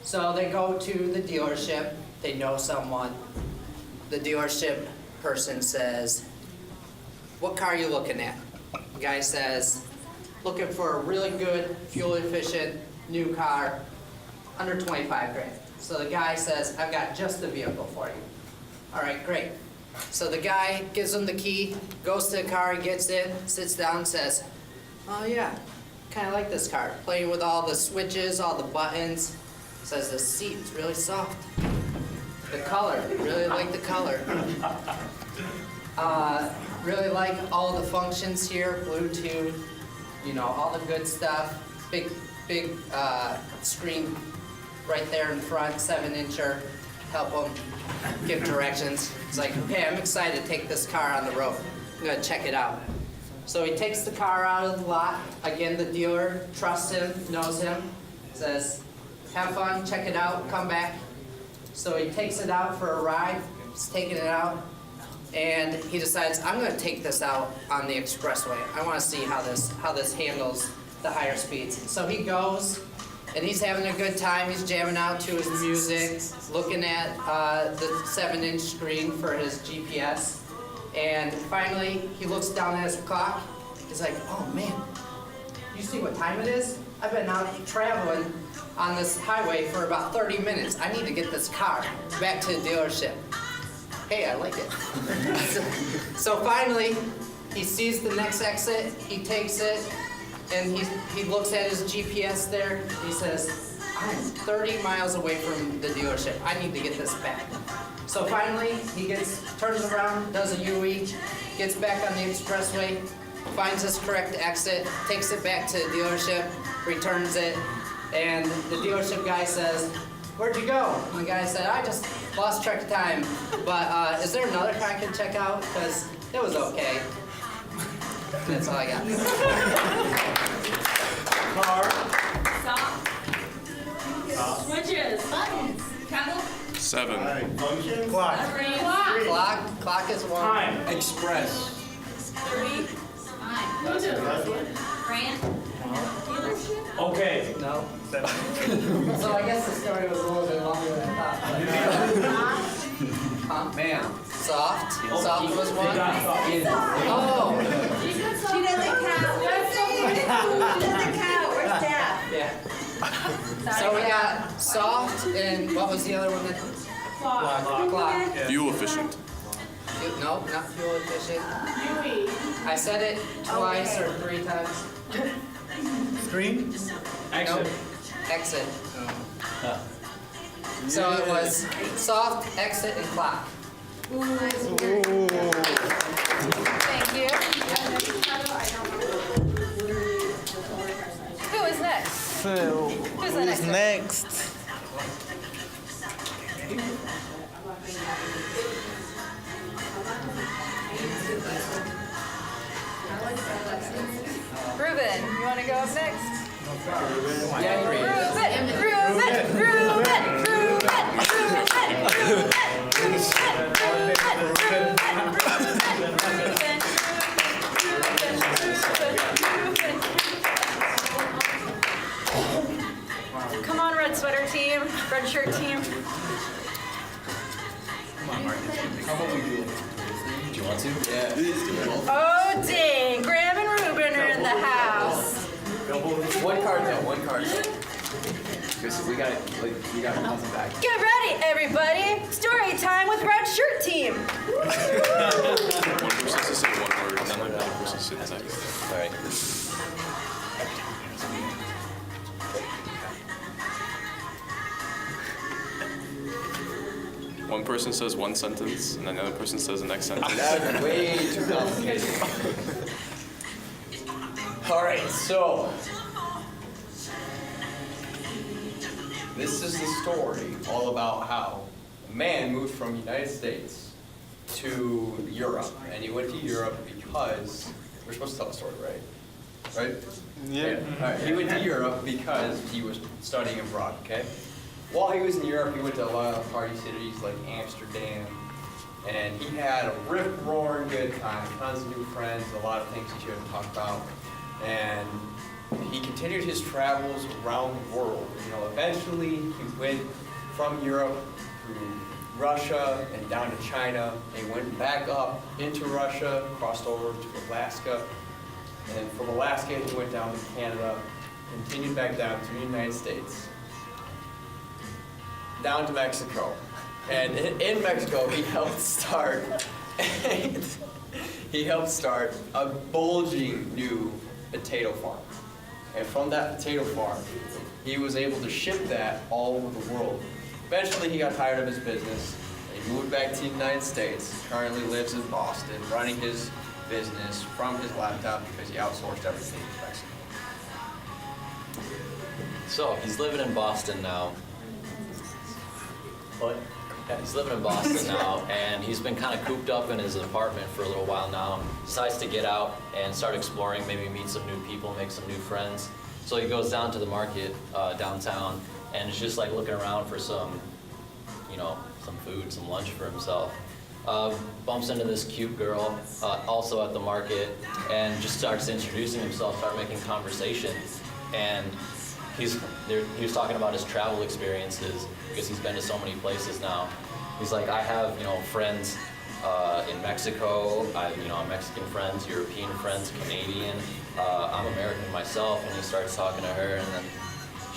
Speaker 3: So they go to the dealership. They know someone. The dealership person says, "What car are you looking at?" The guy says, "Looking for a really good, fuel-efficient new car under 25 grand. So the guy says, I've got just the vehicle for you. All right, great. So the guy gives him the key, goes to the car, gets in, sits down, and says, oh yeah, kind of like this car. Playing with all the switches, all the buttons. Says the seat is really soft. The color, really like the color. Really like all the functions here, Bluetooth, you know, all the good stuff. Big screen right there in front, 7-incher. Help him give directions. It's like, okay, I'm excited to take this car on the road. I'm gonna check it out. So he takes the car out of the lot. Again, the dealer trusts him, knows him, says, have fun, check it out, come back. So he takes it out for a ride. He's taking it out. And he decides, I'm gonna take this out on the expressway. I wanna see how this handles the higher speeds. So he goes, and he's having a good time. He's jamming out to his music, looking at the 7-inch screen for his GPS. And finally, he looks down at his clock. He's like, oh man, you see what time it is? I've been out traveling on this highway for about 30 minutes. I need to get this car back to the dealership. Hey, I like it. So finally, he sees the next exit, he takes it, and he looks at his GPS there. He says, I'm 30 miles away from the dealership. I need to get this back. So finally, he turns around, does a UE, gets back on the expressway, finds his correct exit, takes it back to the dealership, returns it, and the dealership guy says, where'd you go? And the guy said, I just lost track of time, but is there another car I can check out? Because it was okay. That's all I got.
Speaker 13: Car. Stop. Switches. Buttons. Travel.
Speaker 8: 7.
Speaker 7: Function. Clock.
Speaker 3: Clock is 1.
Speaker 7: Time.
Speaker 4: Express.
Speaker 13: 3. Bluetooth. Grant. Dealership.
Speaker 7: Okay.
Speaker 3: No. So I guess the story was a little bit longer than I thought. Huh?
Speaker 4: Man.
Speaker 3: Soft. Soft was 1.
Speaker 7: They got soft.
Speaker 3: Oh.
Speaker 9: She doesn't count. She doesn't count. Where's Dad?
Speaker 3: Yeah. So we got soft and what was the other one? Clock.
Speaker 8: Fuel efficient.
Speaker 3: No, not fuel efficient. I said it twice or 3 times.
Speaker 7: Screen.
Speaker 3: Nope. Exit. So it was soft, exit, and clock.
Speaker 2: Thank you. Who is next?
Speaker 1: So,
Speaker 2: Who's the
Speaker 1: who's
Speaker 2: next?
Speaker 1: next?
Speaker 2: Ruben, you want to go up next?
Speaker 3: Yeah, you read it.
Speaker 2: Come on, red sweater team, red shirt team.
Speaker 4: How about we do it? Do you want to? Yeah.
Speaker 2: Oh dang, Graham and Ruben are in the house.
Speaker 4: One card though, one card. Because we got nothing back.
Speaker 2: Get ready, everybody. Story time with red shirt team.
Speaker 8: One person has to say one word, and then like one person sits next.
Speaker 4: All right.
Speaker 8: One person says one sentence, and then the other person says the next sentence.
Speaker 4: That's way too complicated. All right, so this is the story all about how a man moved from the United States to Europe, and he went to Europe because we're supposed to tell the story, right? Right?
Speaker 1: Yeah.
Speaker 4: All right. He went to Europe because he was studying abroad. Okay. While he was in Europe, he went to a lot of party cities like Amsterdam, and he had a rip-roaring good time, tons of new friends, a lot of things he shouldn't talk about, and he continued his travels around the world. You know, eventually he went from Europe to Russia and down to China, and he went back up into Russia, crossed over to Alaska, and from Alaska he went down to Canada, continued back down to the United States.
Speaker 5: down to Mexico. And in Mexico, he helped start a bulging new potato farm. And from that potato farm, he was able to ship that all over the world. Eventually, he got tired of his business. He moved back to the United States. Currently lives in Boston, running his business from his laptop because he outsourced everything to Mexico.
Speaker 12: So he's living in Boston now. What? Yeah, he's living in Boston now, and he's been kind of cooped up in his apartment for a little while now. Decides to get out and start exploring, maybe meet some new people, make some new friends. So he goes down to the market downtown, and is just like looking around for some, some food, some lunch for himself. Bumps into this cute girl, also at the market, and just starts introducing himself, start making conversation. And he was talking about his travel experiences because he's been to so many places now. He's like, I have, friends in Mexico. I have Mexican friends, European friends, Canadian. I'm American myself. And he starts talking to her, and then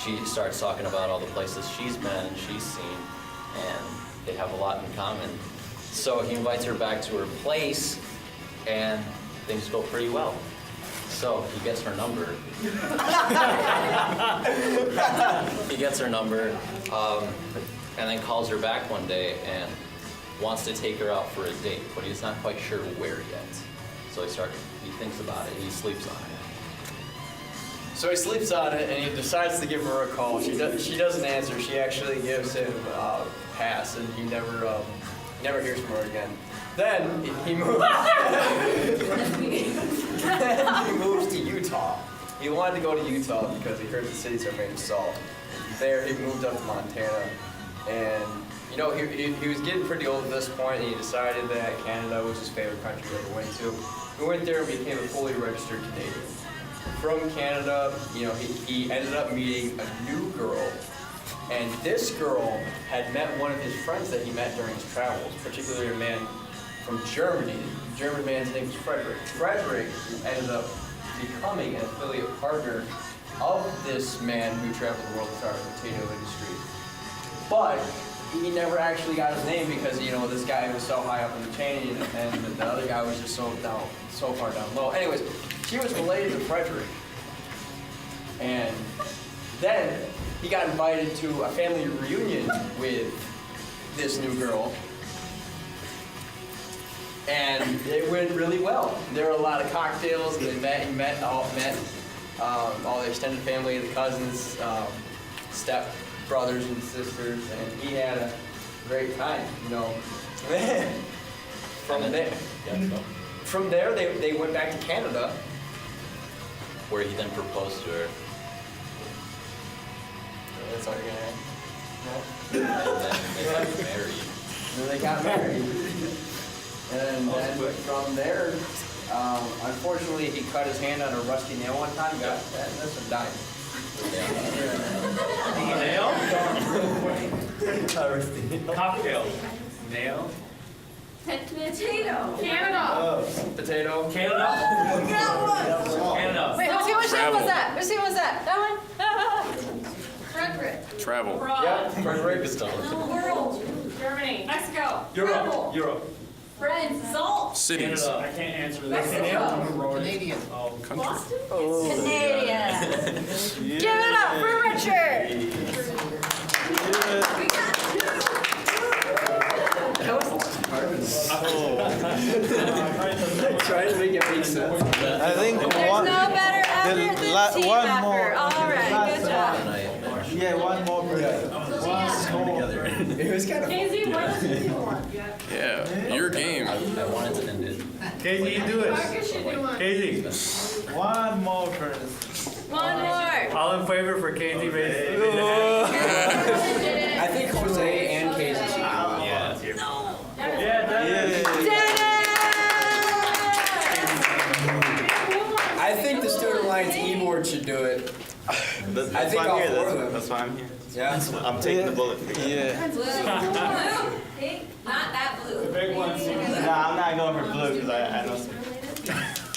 Speaker 12: she starts talking about all the places she's been and she's seen, and they have a lot in common. So he invites her back to her place, and things go pretty well. So he gets her number. He gets her number, and then calls her back one day and wants to take her out for a date, but he's not quite sure where yet. So he thinks about it, and he sleeps on it.
Speaker 5: So he sleeps on it, and he decides to give her a call. She doesn't answer. She actually gives him a pass, and he never hears from her again. Then he moves. He moves to Utah. He wanted to go to Utah because he heard the cities are made of salt. There, he moved up to Montana, and he was getting pretty old at this point, and he decided that Canada was his favorite country he ever went to. He went there and became a fully registered Canadian. From Canada, he ended up meeting a new girl, and this girl had met one of his friends that he met during his travels, particularly a man from Germany. The German man's name was Frederick. Frederick ended up becoming an affiliate partner of this man who traveled the world to start the potato industry. But he never actually got his name because, this guy was so high up in the chain, and the other guy was just so far down low. Anyways, she was related to Frederick. And then he got invited to a family reunion with this new girl. And it went really well. There were a lot of cocktails, and he met all the extended family, the cousins, step brothers and sisters, and he had a great time, From there, they went back to Canada,
Speaker 12: where he then proposed to her.
Speaker 5: That's all you're gonna
Speaker 12: And then they got married.
Speaker 5: Then they got married. And then from there, unfortunately, he cut his hand on a rusty nail one time, got tetanus, and died.
Speaker 10: Nail? Cocktail. Nail?
Speaker 13: Potato.
Speaker 9: Canada.
Speaker 5: Potato.
Speaker 10: Canada? Canada.
Speaker 2: Wait, whose name was that? Whose name was that? That one?
Speaker 13: Frederick.
Speaker 8: Travel.
Speaker 5: Yeah, Frederick.
Speaker 13: Little world. Germany. Mexico. Travel.
Speaker 10: Europe.
Speaker 13: Friends. Salt.
Speaker 8: Cities.
Speaker 10: Canada. I can't answer this.
Speaker 13: Mexico.
Speaker 3: Canadian.
Speaker 8: Country.
Speaker 13: Boston.
Speaker 2: Canadian. Give it up for Richard.
Speaker 5: Trying to make it make sense.
Speaker 1: I think
Speaker 2: There's no better effort than team
Speaker 1: one
Speaker 2: effort.
Speaker 1: more.
Speaker 2: All right, good job.
Speaker 1: Yeah, one more person.
Speaker 5: It was kind of.
Speaker 13: Casey, what else do you want?
Speaker 8: Yeah, your game.
Speaker 12: I wanted to end it.
Speaker 1: Casey, you do it.
Speaker 13: Marcus should do one.
Speaker 1: Casey, one more person.
Speaker 2: One more.
Speaker 6: All in favor for Casey
Speaker 5: I think Jose and Casey should do it. I think the Student Alliance e-board should do it. I think all four of them.
Speaker 14: That's why I'm here.
Speaker 5: Yeah.
Speaker 14: I'm taking the bullet.
Speaker 1: Yeah.
Speaker 13: Blue. Pink. Not that blue.
Speaker 10: The big one.
Speaker 14: Nah, I'm not going for blue because I know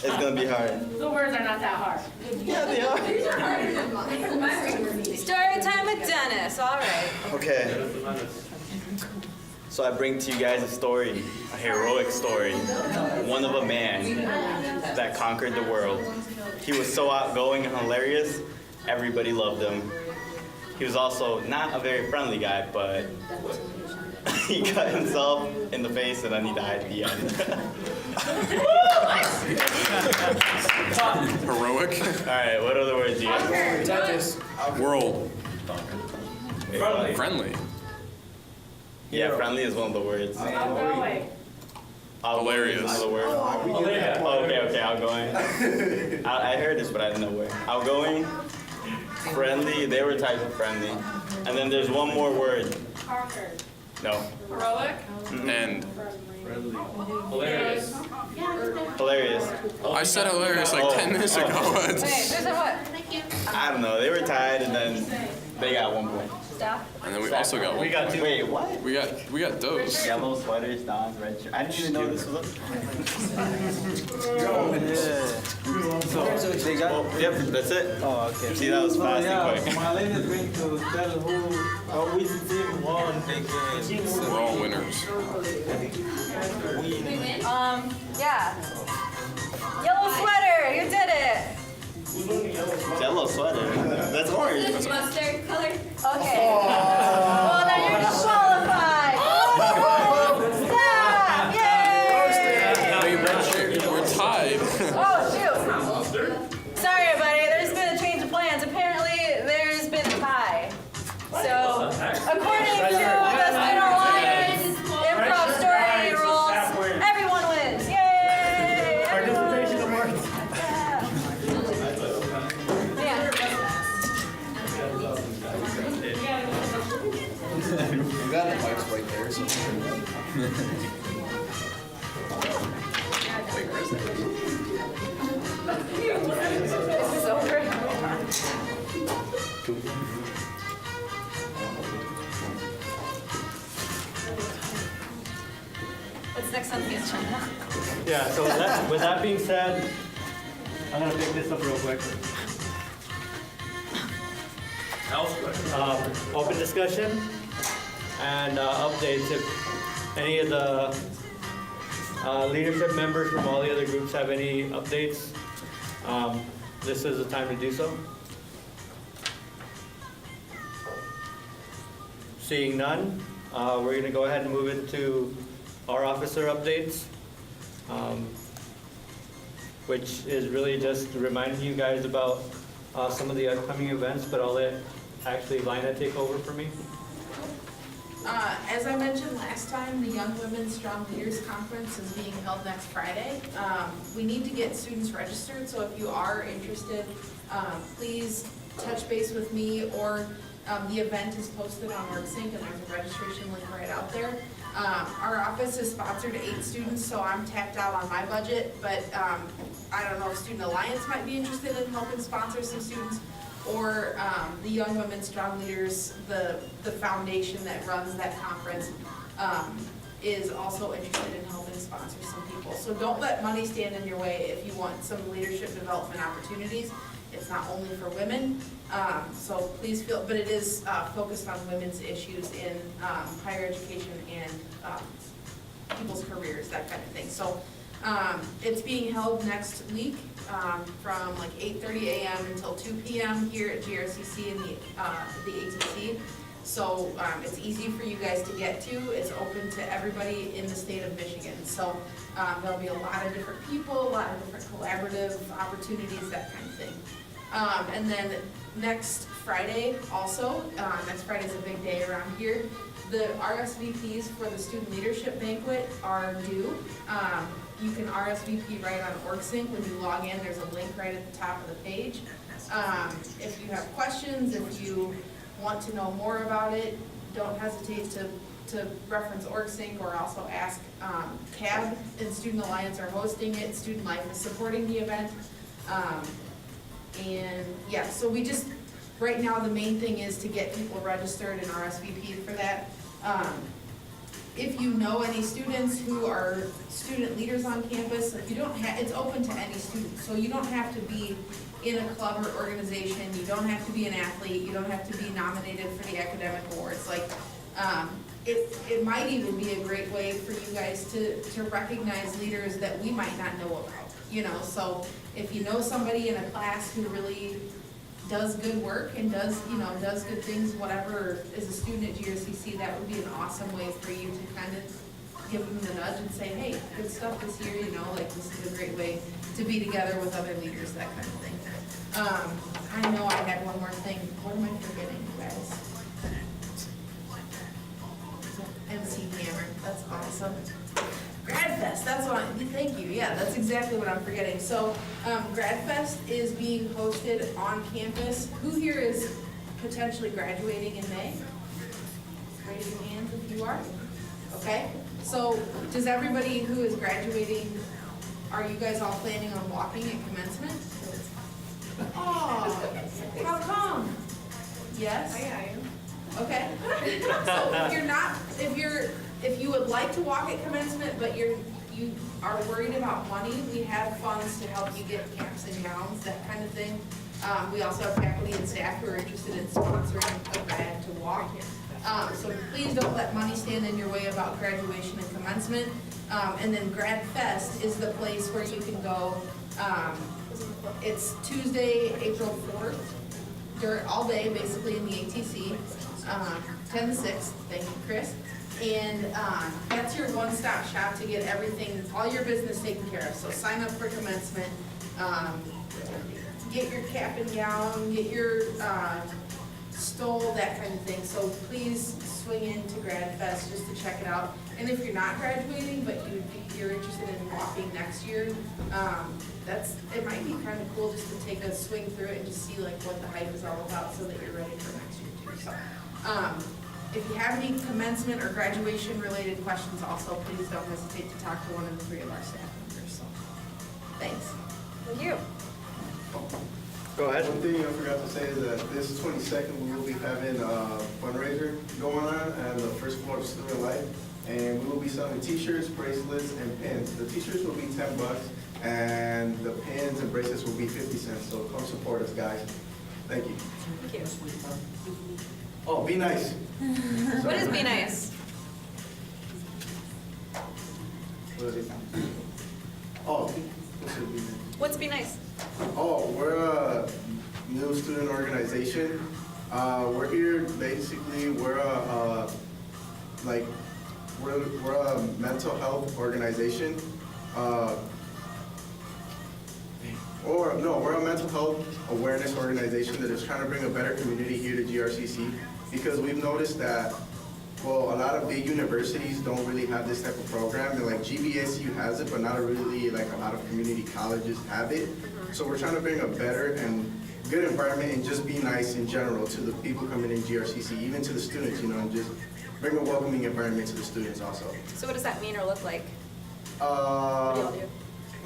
Speaker 14: it's gonna be hard.
Speaker 13: The words are not that hard.
Speaker 14: Yeah, they are.
Speaker 13: These are harder than mine. Mine are easy.
Speaker 2: Story time with Dennis. All right.
Speaker 14: Okay. So I bring to you guys a story, a heroic story. One of a man that conquered the world. He was so outgoing and hilarious, everybody loved him. He was also not a very friendly guy, but he cut himself in the face and then he died at the end.
Speaker 8: Heroic.
Speaker 14: All right, what other words do you have?
Speaker 8: World. Friendly.
Speaker 14: Yeah, friendly is one of the words.
Speaker 13: Outgoing.
Speaker 14: Outgoing is another word. Oh, okay, outgoing. I heard this, but I didn't know where. Outgoing, friendly, they were typed of friendly. And then there's one more word.
Speaker 13: Conquered.
Speaker 14: No.
Speaker 13: Heroic.
Speaker 8: And
Speaker 12: Hilarious.
Speaker 14: Hilarious.
Speaker 8: I said hilarious like 10 minutes ago.
Speaker 2: Wait, there's a what?
Speaker 14: I don't know, they were tied and then they got 1 point.
Speaker 2: Stop.
Speaker 8: And then we also got one.
Speaker 14: We got two. Wait, what?
Speaker 8: We got those.
Speaker 14: Yellow sweaters, Don's red shirt. I didn't even know this was up.
Speaker 1: So they got.
Speaker 14: Yep, that's it.
Speaker 1: Oh, okay.
Speaker 14: See, that was fast
Speaker 1: yeah,
Speaker 14: and quick.
Speaker 1: Marlene is going to tell which team won the game.
Speaker 8: We're all winners.
Speaker 2: Yeah. Yellow sweater. You did it.
Speaker 14: Yellow sweater. That's orange.
Speaker 13: Mustard color.
Speaker 2: Okay. Well, then you're disqualified. Stop! Yay!
Speaker 8: Hey, red shirt, we're tied.
Speaker 2: Oh, shoot. Sorry, everybody. There's been a change of plans. Apparently, there's been a tie. So, according to the Student Alliance improv story rules, everyone wins. Yay! Participation awards. Yeah.
Speaker 4: You got the mics right there, so.
Speaker 2: This is over. What's next on the agenda?
Speaker 6: Yeah, so with that being said, I'm gonna pick this up real quick. Open discussion and updates. If any of the leadership members from all the other groups have any updates, this is the time to do so. Seeing none, we're gonna go ahead and move into our officer updates, which is really just reminding you guys about some of the upcoming events, but I'll let actually Lina take over for me.
Speaker 11: As I mentioned last time, the Young Women Strong Leaders Conference is being held next Friday. We need to get students registered, so if you are interested, please touch base with me, or the event is posted on WorkSync and there's a registration link right out there. Our office is sponsored 8 students, so I'm tapped out on my budget, but I don't know if Student Alliance might be interested in helping sponsor some students, or the Young Women Strong Leaders, the foundation that runs that conference, is also interested in helping sponsor some people. So don't let money stand in your way if you want some leadership development opportunities. It's not only for women, so please feel, but it is focused on women's issues in higher education and people's careers, that kind of thing. So it's being held next week from like 8:30 a.m. until 2 p.m. here at GRCC in the ATC. So it's easy for you guys to get to. It's open to everybody in the state of Michigan. So there'll be a lot of different people, a lot of different collaborative opportunities, that kind of thing. And then next Friday also, next Friday's a big day around here. The RSVPs for the Student Leadership Banquet are due. You can RSVP right on WorkSync. When you log in, there's a link right at the top of the page. If you have questions, if you want to know more about it, don't hesitate to reference WorkSync, or also ask CAB and Student Alliance are hosting it. Student Life is supporting the event. And yeah, so we just, right now the main thing is to get people registered and RSVP'd for that. If you know any students who are student leaders on campus, if you don't have, it's open to any student, so you don't have to be in a club or organization. You don't have to be an athlete, you don't have to be nominated for the academic awards. Like, it might even be a great way for you guys to recognize leaders that we might not know about, you know? So if you know somebody in a class who really does good work and does good things, whatever, as a student at GRCC, that would be an awesome way for you to kind of give them the nudge and say, hey, good stuff this year, you know, like this is a great way to be together with other leaders, that kind of thing. I know I had one more thing. What am I forgetting, you guys? MC Hammer, that's awesome. GradFest, that's what thank you, yeah, that's exactly what I'm forgetting. So, GradFest is being hosted on campus. Who here is potentially graduating in May? Raise your hands if you are. Okay, so does everybody who is graduating, are you guys all planning on walking at commencement? Oh, how come? Yes?
Speaker 9: I am.
Speaker 11: Okay. So if you're not, if you would like to walk at commencement, but you are worried about money, we have funds to help you get caps and gowns, that kind of thing. We also have faculty and staff who are interested in sponsoring a grad to walk. So please don't let money stand in your way about graduation and commencement. And then Grad Fest is the place where you can go. It's Tuesday, April 4th, all day basically in the ATC, 10 to 6, thank you, Chris. And that's your one-stop shop to get everything, all your business taken care of. So sign up for commencement, get your cap and gown, get your stole, that kind of thing. So please swing into Grad Fest just to check it out. And if you're not graduating, but you're interested in walking next year, it might be kind of cool just to take a swing through it and just see like what the hype is all about so that you're ready for next year too. So, if you have any commencement or graduation related questions also, please don't hesitate to talk to one of the 3 of our staff members. So, thanks.
Speaker 2: Thank you.
Speaker 6: Go ahead.
Speaker 15: One thing I forgot to say is that this 22nd we will be having a fundraiser going on at the first floor of Student Life, and we will be selling T-shirts, bracelets, and pins. The T-shirts will be $10, and the pins and bracelets will be 50 cents. So come support us, guys. Thank you.
Speaker 2: Thank you.
Speaker 15: Oh, be nice.
Speaker 2: What is Be Nice?
Speaker 15: What is it? Oh, this would be.
Speaker 2: What's Be Nice?
Speaker 15: Oh, we're a new student organization. We're here basically. We're a mental health organization. We're a mental health awareness organization that is trying to bring a better community here to GRCC, because we've noticed that, well, a lot of big universities don't really have this type of program, and like GVSU has it, but not really like a lot of community colleges have it. So we're trying to bring a better and good environment and just be nice in general to the people coming in GRCC, even to the students, you know, and just bring a welcoming environment to the students also.
Speaker 2: So what does that mean or look like?
Speaker 15: What
Speaker 2: do y'all do?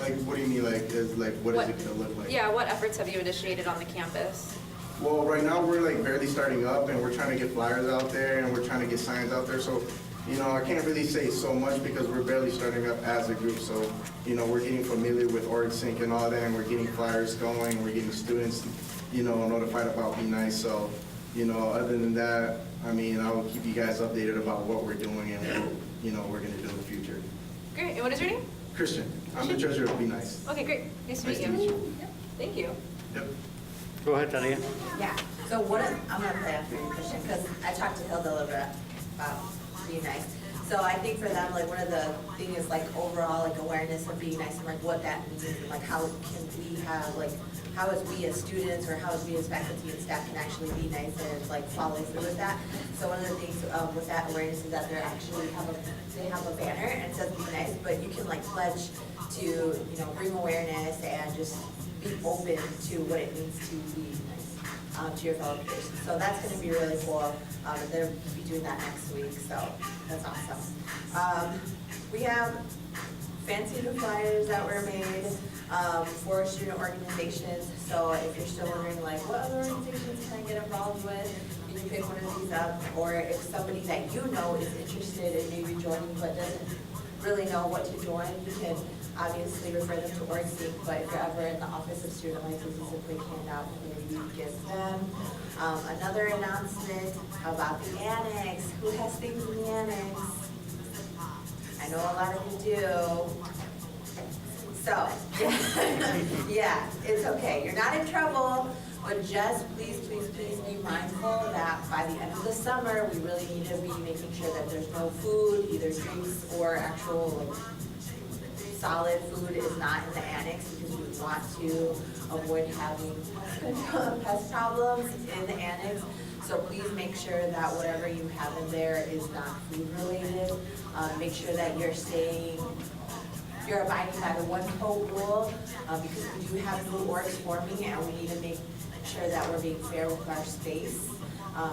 Speaker 15: Like, what do you mean, what is it gonna look like?
Speaker 2: Yeah, what efforts have you initiated on the campus?
Speaker 15: Well, right now we're like barely starting up, and we're trying to get flyers out there, and we're trying to get signs out there. So, you know, I can't really say so much because we're barely starting up as a group. So, you know, we're getting familiar with OrgSync and all that, and we're getting flyers going. We're getting students, you know, notified about Be Nice. So, you know, other than that, I mean, I will keep you guys updated about what we're doing and what, you know, we're gonna do in the future.
Speaker 2: Great. And what is your name?
Speaker 15: Christian, I'm the treasurer of Be Nice.
Speaker 2: Okay, great. Nice to
Speaker 15: Nice
Speaker 2: meet
Speaker 15: to
Speaker 2: you.
Speaker 15: meet you.
Speaker 2: Yep. Thank you.
Speaker 15: Yep.
Speaker 6: Go ahead, Talia.
Speaker 16: Yeah, so I'm gonna play after your question, because I talked to Hilda about Be Nice. So I think for them, like, one of the things is like overall, like, awareness of Be Nice and like what that means, and like how can we have, like, how as we as students or how as we as faculty and staff can actually be nice and like follow through with that. So one of the things with that awareness is that they have a banner and it says Be Nice, but you can like pledge to, you know, bring awareness and just be open to what it means to be nice to your fellow peers. So that's going to be really cool. They'll be doing that next week, so that's awesome. We have fancy new flyers that were made for student organizations. So if you're still wondering, like, what other organizations can I get involved with, you can pick one of these up. Or if somebody that you know is interested in maybe joining but doesn't really know what to join, you can obviously refer them to OrgSync, but if you're ever in the Office of Student Life, this is a quick handout where you give them. Another announcement about the annex. Who has things in the annex? I know a lot of you do. So, yeah, it's okay. You're not in trouble, but just please, please, please be mindful that by the end of the summer, we really need to be making sure that there's no food, either drinks or actual like, solid food is not in the annex because we want to avoid having pest problems in the annex. So please make sure that whatever you have in there is not food related. Make sure that you're abiding by the one-tote rule because we do have new orgs forming and we need to make sure that we're being fair with our space.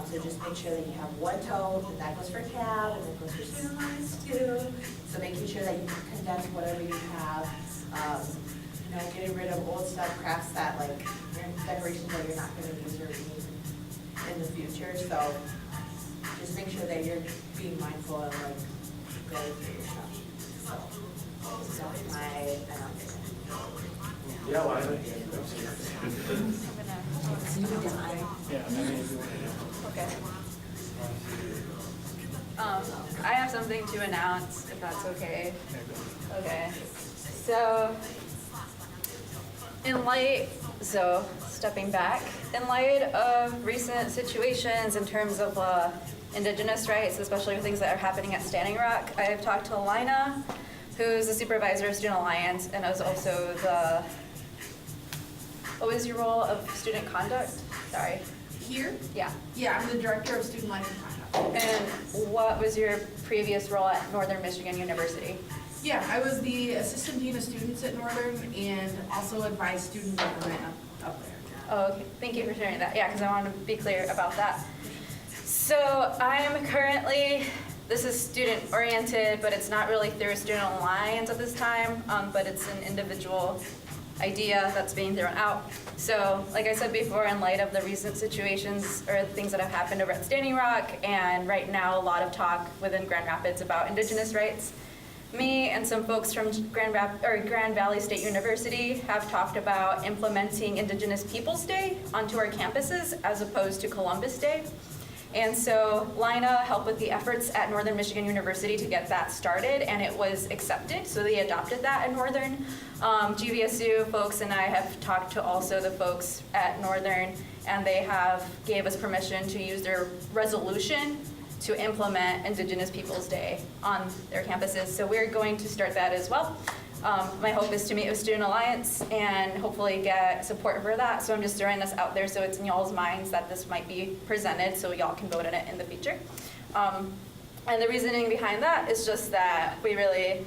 Speaker 16: So just make sure that you have one tote, and that goes for cab, and that goes for student lines too. So making sure that you can condense whatever you have. Getting rid of old stuff, crafts that like decorations that you're not going to use or need in the future. So just make sure that you're being mindful of like going through your stuff. So that's my announcement.
Speaker 7: Yeah, why not?
Speaker 2: Okay. I have something to announce, if that's okay. Okay. So, stepping back, in light of recent situations in terms of Indigenous rights, especially with things that are happening at Standing Rock, I have talked to Alina, who's the supervisor of Student Alliance, and is also what was your role of student conduct? Sorry.
Speaker 11: Here?
Speaker 2: Yeah.
Speaker 11: Yeah, I'm the director of student life and conduct.
Speaker 2: And what was your previous role at Northern Michigan University?
Speaker 11: Yeah, I was the assistant dean of students at Northern and also advised student government up there.
Speaker 2: Oh, okay. Thank you for sharing that. Yeah, because I want to be clear about that. So I'm currently, this is student oriented, but it's not really through a Student Alliance at this time, but it's an individual idea that's being thrown out. So like I said before, in light of the recent situations or things that have happened over at Standing Rock, and right now a lot of talk within Grand Rapids about Indigenous rights, me and some folks from Grand Valley State University have talked about implementing Indigenous Peoples Day onto our campuses as opposed to Columbus Day. And so Lina helped with the efforts at Northern Michigan University to get that started, and it was accepted, so they adopted that at Northern. GVSU folks and I have talked to also the folks at Northern, and they gave us permission to use their resolution to implement Indigenous Peoples Day on their campuses. So we're going to start that as well. My hope is to meet with Student Alliance and hopefully get support for that. So I'm just throwing this out there so it's in y'all's minds that this might be presented so y'all can vote on it in the future. And the reasoning behind that is just that we really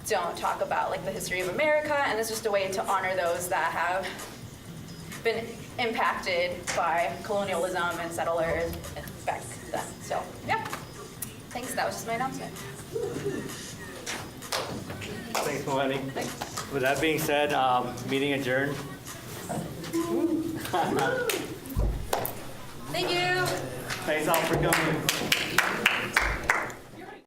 Speaker 2: don't talk about like the history of America, and it's just a way to honor those that have been impacted by colonialism and settlers back then. So yeah, thanks. That was just my announcement.
Speaker 6: Thanks, Melanie. With that being said, meeting adjourned.
Speaker 2: Thank you.
Speaker 6: Thanks all for coming.